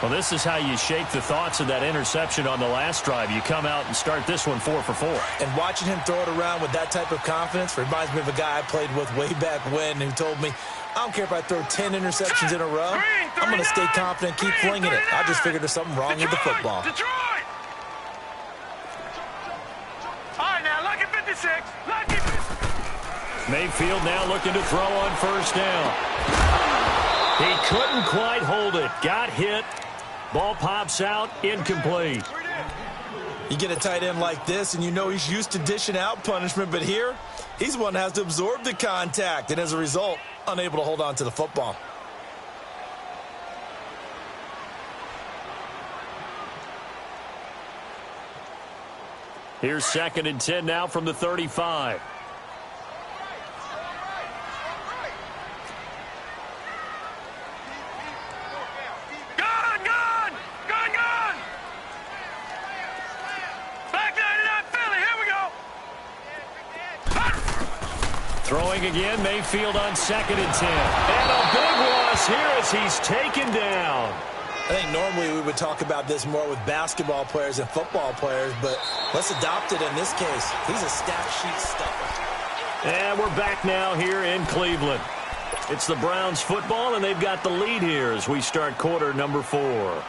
Well, this is how you shake the thoughts of that interception on the last drive. You come out and start this one 4 for 4. And watching him throw it around with that type of confidence reminds me of a guy I played with way back when who told me, I don't care if I throw 10 interceptions in a row. I'm going to stay confident, keep flinging it. I just figured there's something wrong with the football. Detroit! All right, now, lucky 56. Lucky 56. Mayfield now looking to throw on first down. He couldn't quite hold it. Got hit. Ball pops out. Incomplete. You get a tight end like this, and you know he's used to dishing out punishment, but here, he's the one that has to absorb the contact, and as a result, unable to hold on to the football. Here's 2nd and 10 now from the 35. Throwing again, Mayfield on 2nd and 10. And a big loss here as he's taken down. I think normally we would talk about this more with basketball players and football players, but let's adopt it in this case. He's a stat sheet stuffer. And we're back now here in Cleveland. It's the Browns football, and they've got the lead here as we start quarter number 4.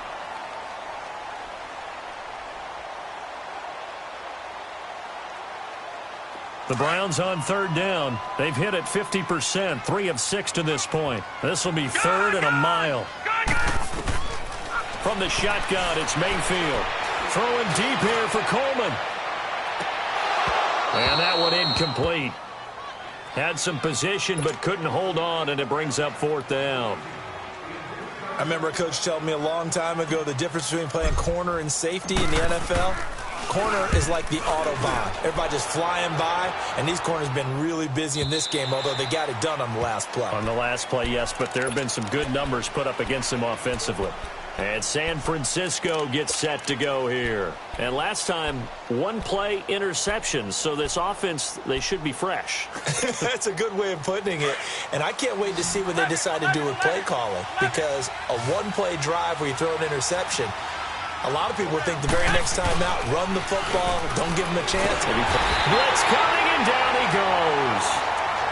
The Browns on 3rd down. They've hit it 50%, 3 of 6 to this point. This will be 3rd and a mile. From the shotgun, it's Mayfield. Throwing deep here for Coleman. And that one incomplete. Had some position but couldn't hold on, and it brings up 4th down. I remember a coach telling me a long time ago the difference between playing corner and safety in the NFL. Corner is like the Autobahn. Everybody just flying by, and these corners have been really busy in this game, although they got it done on the last play. On the last play, yes, but there have been some good numbers put up against them offensively. And San Francisco gets set to go here. And last time, 1 play interceptions, so this offense, they should be fresh. That's a good way of putting it. And I can't wait to see what they decide to do with play calling, because a 1-play drive where you throw an interception, a lot of people think the very next time out, run the football, don't give them a chance. Blitz coming, and down he goes.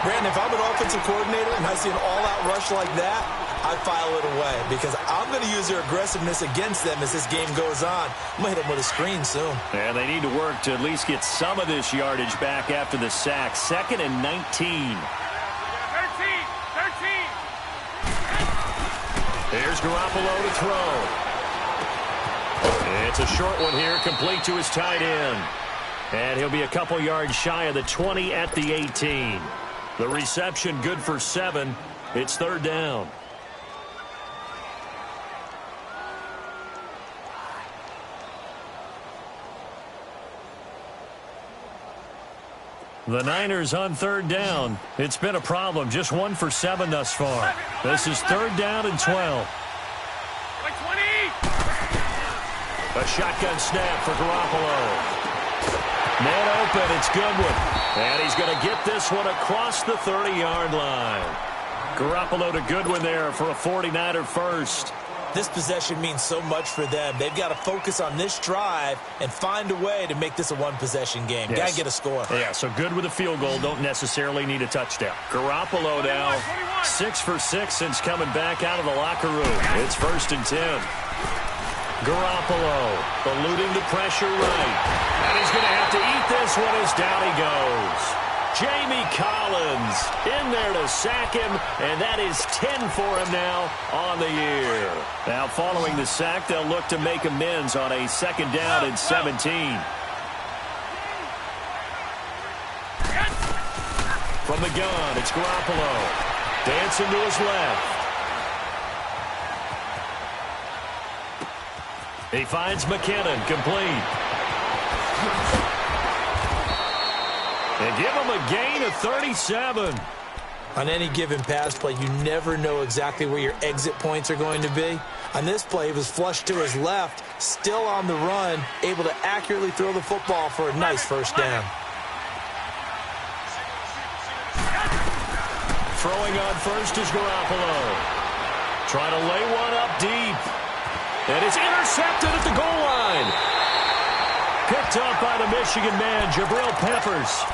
Brandon, if I'm an offensive coordinator and I see an all-out rush like that, I file it away because I'm going to use their aggressiveness against them as this game goes on. I'm going to hit them with a screen soon. And they need to work to at least get some of this yardage back after the sack. 2nd and 19. 13. Here's Garoppolo to throw. It's a short one here, complete to his tight end. And he'll be a couple yards shy of the 20 at the 18. The reception good for 7. It's 3rd down. The Niners on third down. It's been a problem. Just 1 for 7 thus far. This is third down and 12. A shotgun snap for Garoppolo. Man open, it's Goodwin. And he's going to get this one across the 30-yard line. Garoppolo to Goodwin there for a 49er first. This possession means so much for them. They've got to focus on this drive and find a way to make this a one-possession game. Yes. Got to get a score. Yeah, so good with a field goal. Don't necessarily need a touchdown. Garoppolo now 6 for 6 since coming back out of the locker room. It's 1st and 10. Garoppolo eluding the pressure right. And he's going to have to eat this one as down he goes. Jamie Collins in there to sack him, and that is 10 for him now on the year. Now following the sack, they'll look to make amends on a 2nd down and 17. From the gun, it's Garoppolo. Dancing to his left. He finds McKinnon, complete. And give him a gain of 37. On any given pass play, you never know exactly where your exit points are going to be. On this play, he was flushed to his left, still on the run, able to accurately throw the football for a nice 1st down. Throwing on first is Garoppolo. Trying to lay one up deep. And it's intercepted at the goal line. Picked up by the Michigan man, Jabril Peppers.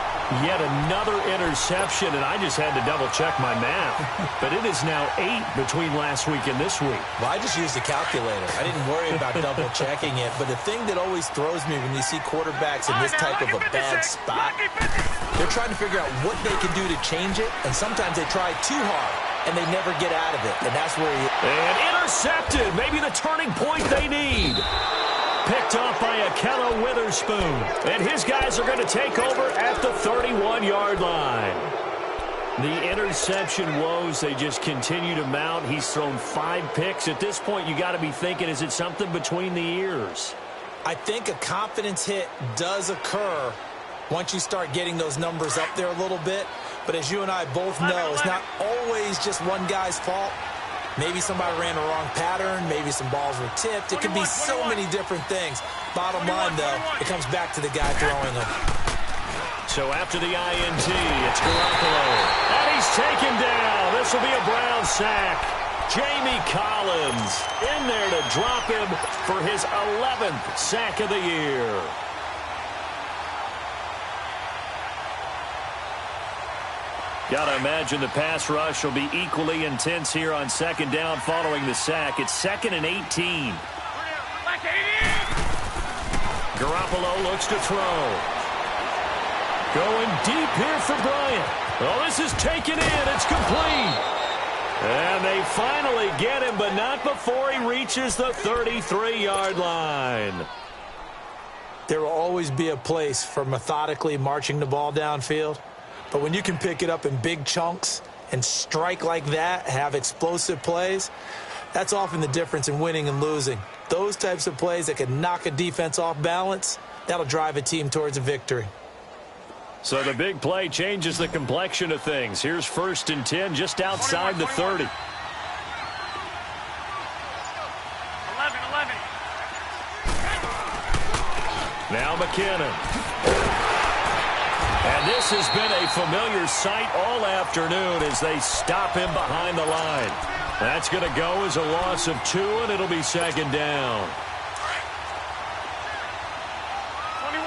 Yet another interception, and I just had to double-check my math. But it is now 8 between last week and this week. Well, I just used a calculator. I didn't worry about double-checking it. But the thing that always throws me when you see quarterbacks in this type of a bad spot, they're trying to figure out what they can do to change it, and sometimes they try too hard, and they never get out of it. And that's where you... And intercepted, maybe the turning point they need. Picked off by Akello Witherspoon. And his guys are going to take over at the 31-yard line. The interception woes, they just continue to mount. He's thrown 5 picks. At this point, you got to be thinking, is it something between the ears? I think a confidence hit does occur once you start getting those numbers up there a little bit. But as you and I both know, it's not always just one guy's fault. Maybe somebody ran a wrong pattern. Maybe some balls were tipped. It could be so many different things. Bottom line, though, it comes back to the guy throwing them. So after the INT, it's Garoppolo. And he's taken down. This will be a Brown sack. Jamie Collins in there to drop him for his 11th sack of the year. Got to imagine the pass rush will be equally intense here on 2nd down following the sack. It's 2nd and 18. Garoppolo looks to throw. Going deep here for Bryant. Oh, this is taken in. It's complete. And they finally get him, but not before he reaches the 33-yard line. There will always be a place for methodically marching the ball downfield. But when you can pick it up in big chunks and strike like that, have explosive plays, that's often the difference in winning and losing. Those types of plays that can knock a defense off balance, that'll drive a team towards a victory. So the big play changes the complexion of things. Here's 1st and 10 just outside the 30. 11. Now McKinnon. And this has been a familiar sight all afternoon as they stop him behind the line. That's going to go as a loss of 2, and it'll be 2nd down. 21.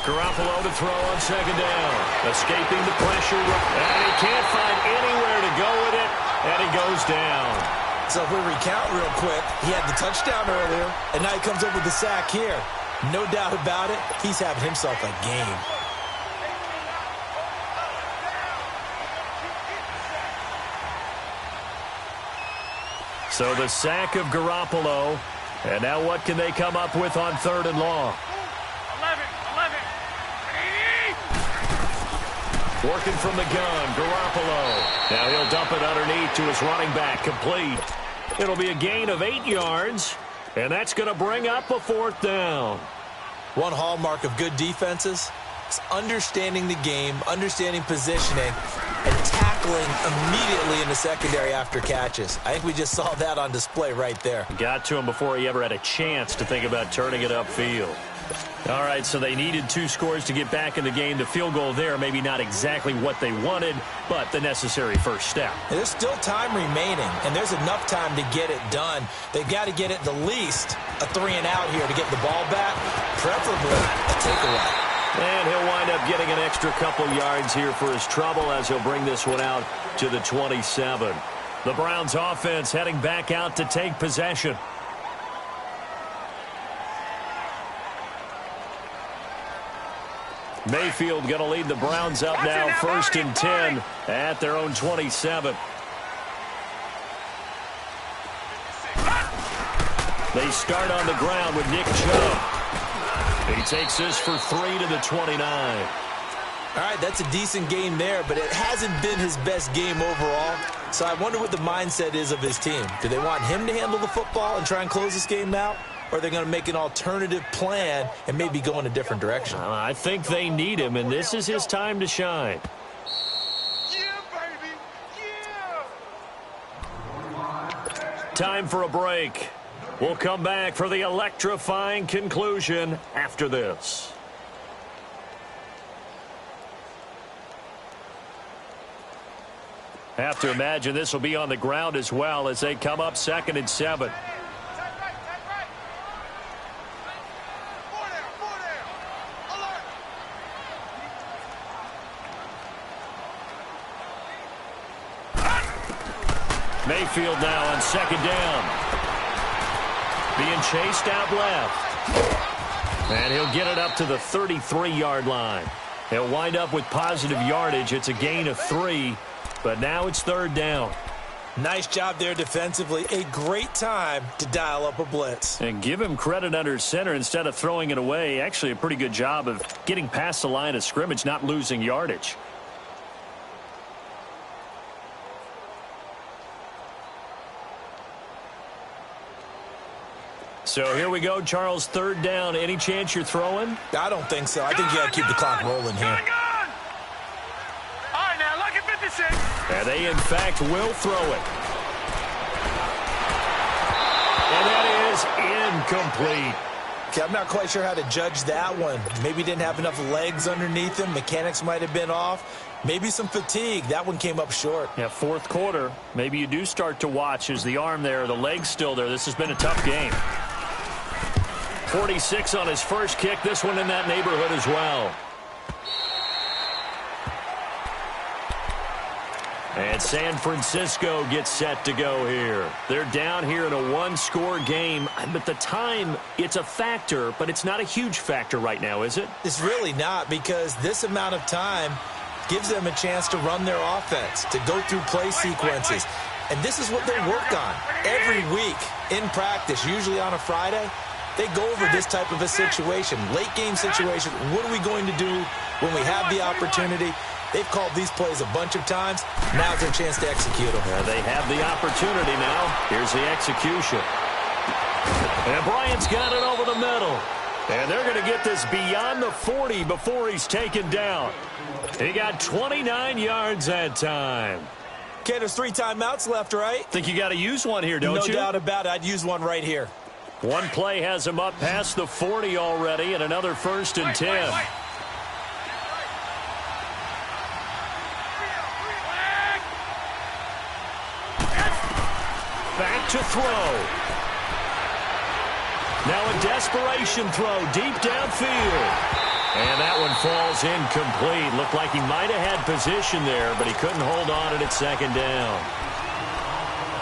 Garoppolo to throw on 2nd down. Escaping the pressure. And he can't find anywhere to go with it, and he goes down. So if we recount real quick, he had the touchdown earlier, and now he comes up with the sack here. No doubt about it, he's having himself a game. So the sack of Garoppolo, and now what can they come up with on 3rd and long? 11. Working from the gun, Garoppolo. Now he'll dump it underneath to his running back, complete. It'll be a gain of 8 yards. And that's going to bring up a 4th down. One hallmark of good defenses is understanding the game, understanding positioning, and tackling immediately in the secondary after catches. I think we just saw that on display right there. Got to him before he ever had a chance to think about turning it upfield. All right, so they needed 2 scores to get back in the game. The field goal there, maybe not exactly what they wanted, but the necessary first step. And there's still time remaining, and there's enough time to get it done. They've got to get at the least a 3-and-out here to get the ball back, preferably a takeaway. And he'll wind up getting an extra couple yards here for his trouble as he'll bring this one out to the 27. The Browns offense heading back out to take possession. Mayfield going to lead the Browns up now, 1st and 10 at their own 27. They start on the ground with Nick Chubb. He takes this for 3 to the 29. All right, that's a decent game there, but it hasn't been his best game overall. So I wonder what the mindset is of his team. Do they want him to handle the football and try and close this game out? Or are they going to make an alternative plan and maybe go in a different direction? I think they need him, and this is his time to shine. Yeah, baby. Yeah. Time for a break. We'll come back for the electrifying conclusion after this. Have to imagine this will be on the ground as well as they come up 2nd and 7. Mayfield now on 2nd down. Being chased out left. And he'll get it up to the 33-yard line. He'll wind up with positive yardage. It's a gain of 3, but now it's 3rd down. Nice job there defensively. A great time to dial up a blitz. And give him credit under center instead of throwing it away. Actually a pretty good job of getting past the line of scrimmage, not losing yardage. So here we go, Charles, 3rd down. Any chance you're throwing? I don't think so. I think you got to keep the clock rolling here. All right, now, look at 56. And they, in fact, will throw it. And that is incomplete. Okay, I'm not quite sure how to judge that one. Maybe didn't have enough legs underneath him. Mechanics might have been off. Maybe some fatigue. That one came up short. Yeah, 4th quarter. Maybe you do start to watch as the arm there, the leg's still there. This has been a tough game. 46 on his first kick. This one in that neighborhood as well. And San Francisco gets set to go here. They're down here in a 1-score game. But the time, it's a factor, but it's not a huge factor right now, is it? It's really not, because this amount of time gives them a chance to run their offense, to go through play sequences. And this is what they work on every week in practice, usually on a Friday. They go over this type of a situation, late game situation. What are we going to do when we have the opportunity? They've called these plays a bunch of times. Now's their chance to execute them. They have the opportunity now. Here's the execution. And Bryant's got it over the middle. And they're going to get this beyond the 40 before he's taken down. He got 29 yards that time. Okay, there's 3 timeouts left, right? Think you got to use one here, don't you? No doubt about it. I'd use one right here. One play has him up past the 40 already, and another 1st and 10. Back to throw. Now a desperation throw deep downfield. And that one falls incomplete. Looked like he might have had position there, but he couldn't hold on at 2nd down.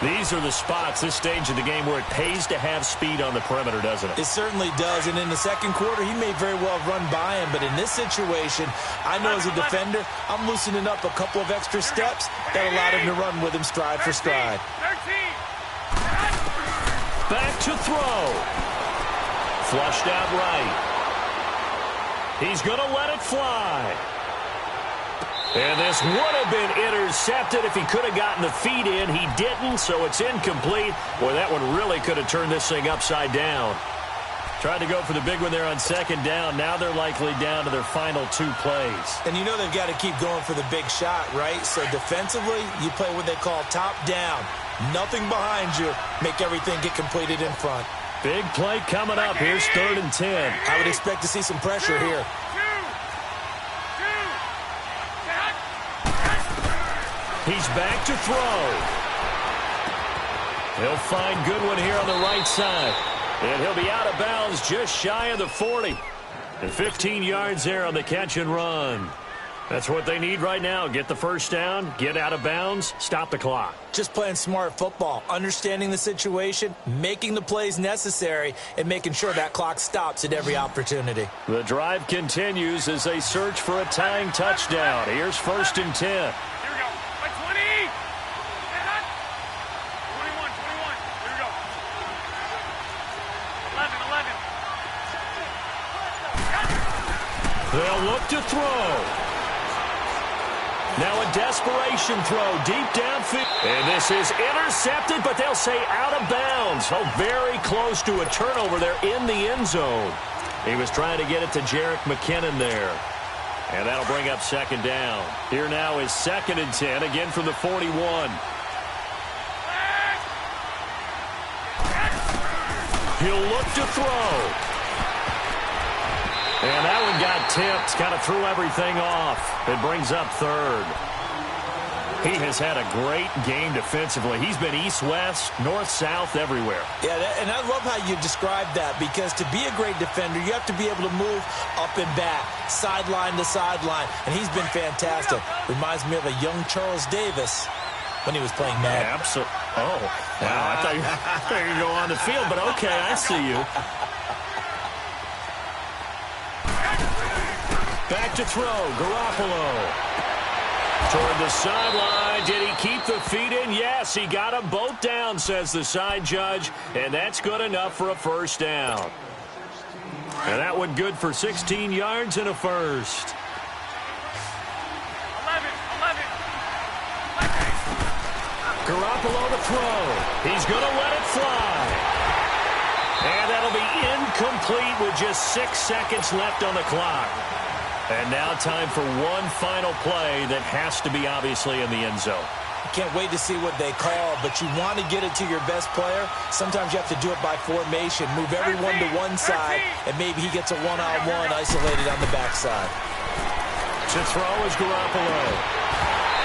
These are the spots, this stage of the game, where it pays to have speed on the perimeter, doesn't it? It certainly does, and in the 2nd quarter, he may very well run by him, but in this situation, I know as a defender, I'm loosening up a couple of extra steps that allowed him to run with him stride for stride. Back to throw. Flushed out right. He's going to let it fly. And this would have been intercepted if he could have gotten the feet in. He didn't, so it's incomplete. Boy, that one really could have turned this thing upside down. Tried to go for the big one there on second down. Now they're likely down to their final 2 plays. And you know they've got to keep going for the big shot, right? So defensively, you play what they call top down. Nothing behind you. Make everything get completed in front. Big play coming up. Here's 3rd and 10. I would expect to see some pressure here. He's back to throw. He'll find Goodwin here on the right side. And he'll be out of bounds just shy of the 40. And 15 yards there on the catch and run. That's what they need right now. Get the first down, get out of bounds, stop the clock. Just playing smart football, understanding the situation, making the plays necessary, and making sure that clock stops at every opportunity. The drive continues as they search for a tying touchdown. Here's 1st and 10. Here we go. By 20. 21. Here we go. 11. They'll look to throw. Now a desperation throw deep downfield. And this is intercepted, but they'll say out of bounds. Oh, very close to a turnover there in the end zone. He was trying to get it to Jerick McKinnon there. And that'll bring up 2nd down. Here now is 2nd and 10, again from the 41. He'll look to throw. And that one got tipped, kind of threw everything off. It brings up 3rd. He has had a great game defensively. He's been east-west, north-south, everywhere. Yeah, and I love how you described that, because to be a great defender, you have to be able to move up and back, sideline to sideline, and he's been fantastic. Reminds me of a young Charles Davis when he was playing Madden. Absolutely. Oh, wow, I thought you were going to go on the field, but okay, I see you. Back to throw, Garoppolo. Toward the sideline. Did he keep the feet in? Yes, he got them both down, says the side judge, and that's good enough for a first down. And that one good for 16 yards and a first. 11. Garoppolo to throw. He's going to let it fly. And that'll be incomplete with just 6 seconds left on the clock. And now time for one final play that has to be obviously in the end zone. Can't wait to see what they call, but you want to get it to your best player. Sometimes you have to do it by formation. Move everyone to one side, and maybe he gets a one-on-one isolated on the backside. To throw is Garoppolo.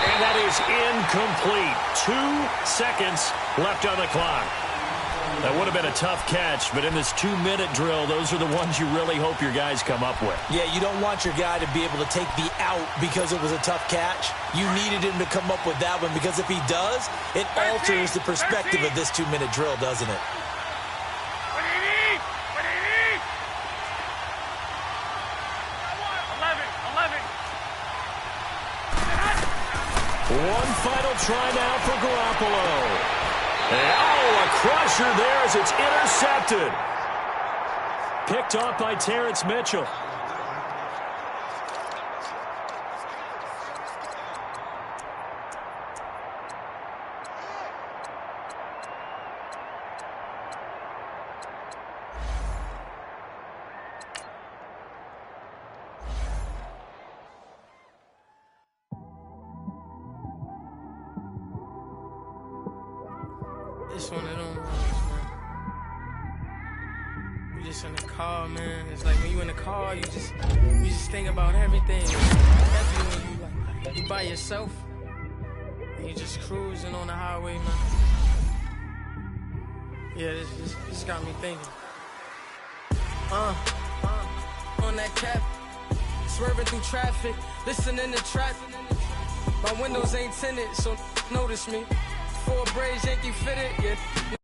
And that is incomplete. 2 seconds left on the clock. That would have been a tough catch, but in this 2-minute drill, those are the ones you really hope your guys come up with. Yeah, you don't want your guy to be able to take the out because it was a tough catch. You needed him to come up with that one, because if he does, it alters the perspective of this 2-minute drill, doesn't it? One final try now for Garoppolo. And, oh, a crusher there as it's intercepted. Picked off by Terrence Mitchell. It's one of them ones, man. You just in the car, man. It's like when you in the car, you just think about everything. Especially when you by yourself and you just cruising on the highway, man. Yeah, this got me thinking. On that cap, swerving through traffic, listening to trap. My windows ain't tinted, so notice me. 4 braids, Yankee fitted, yeah.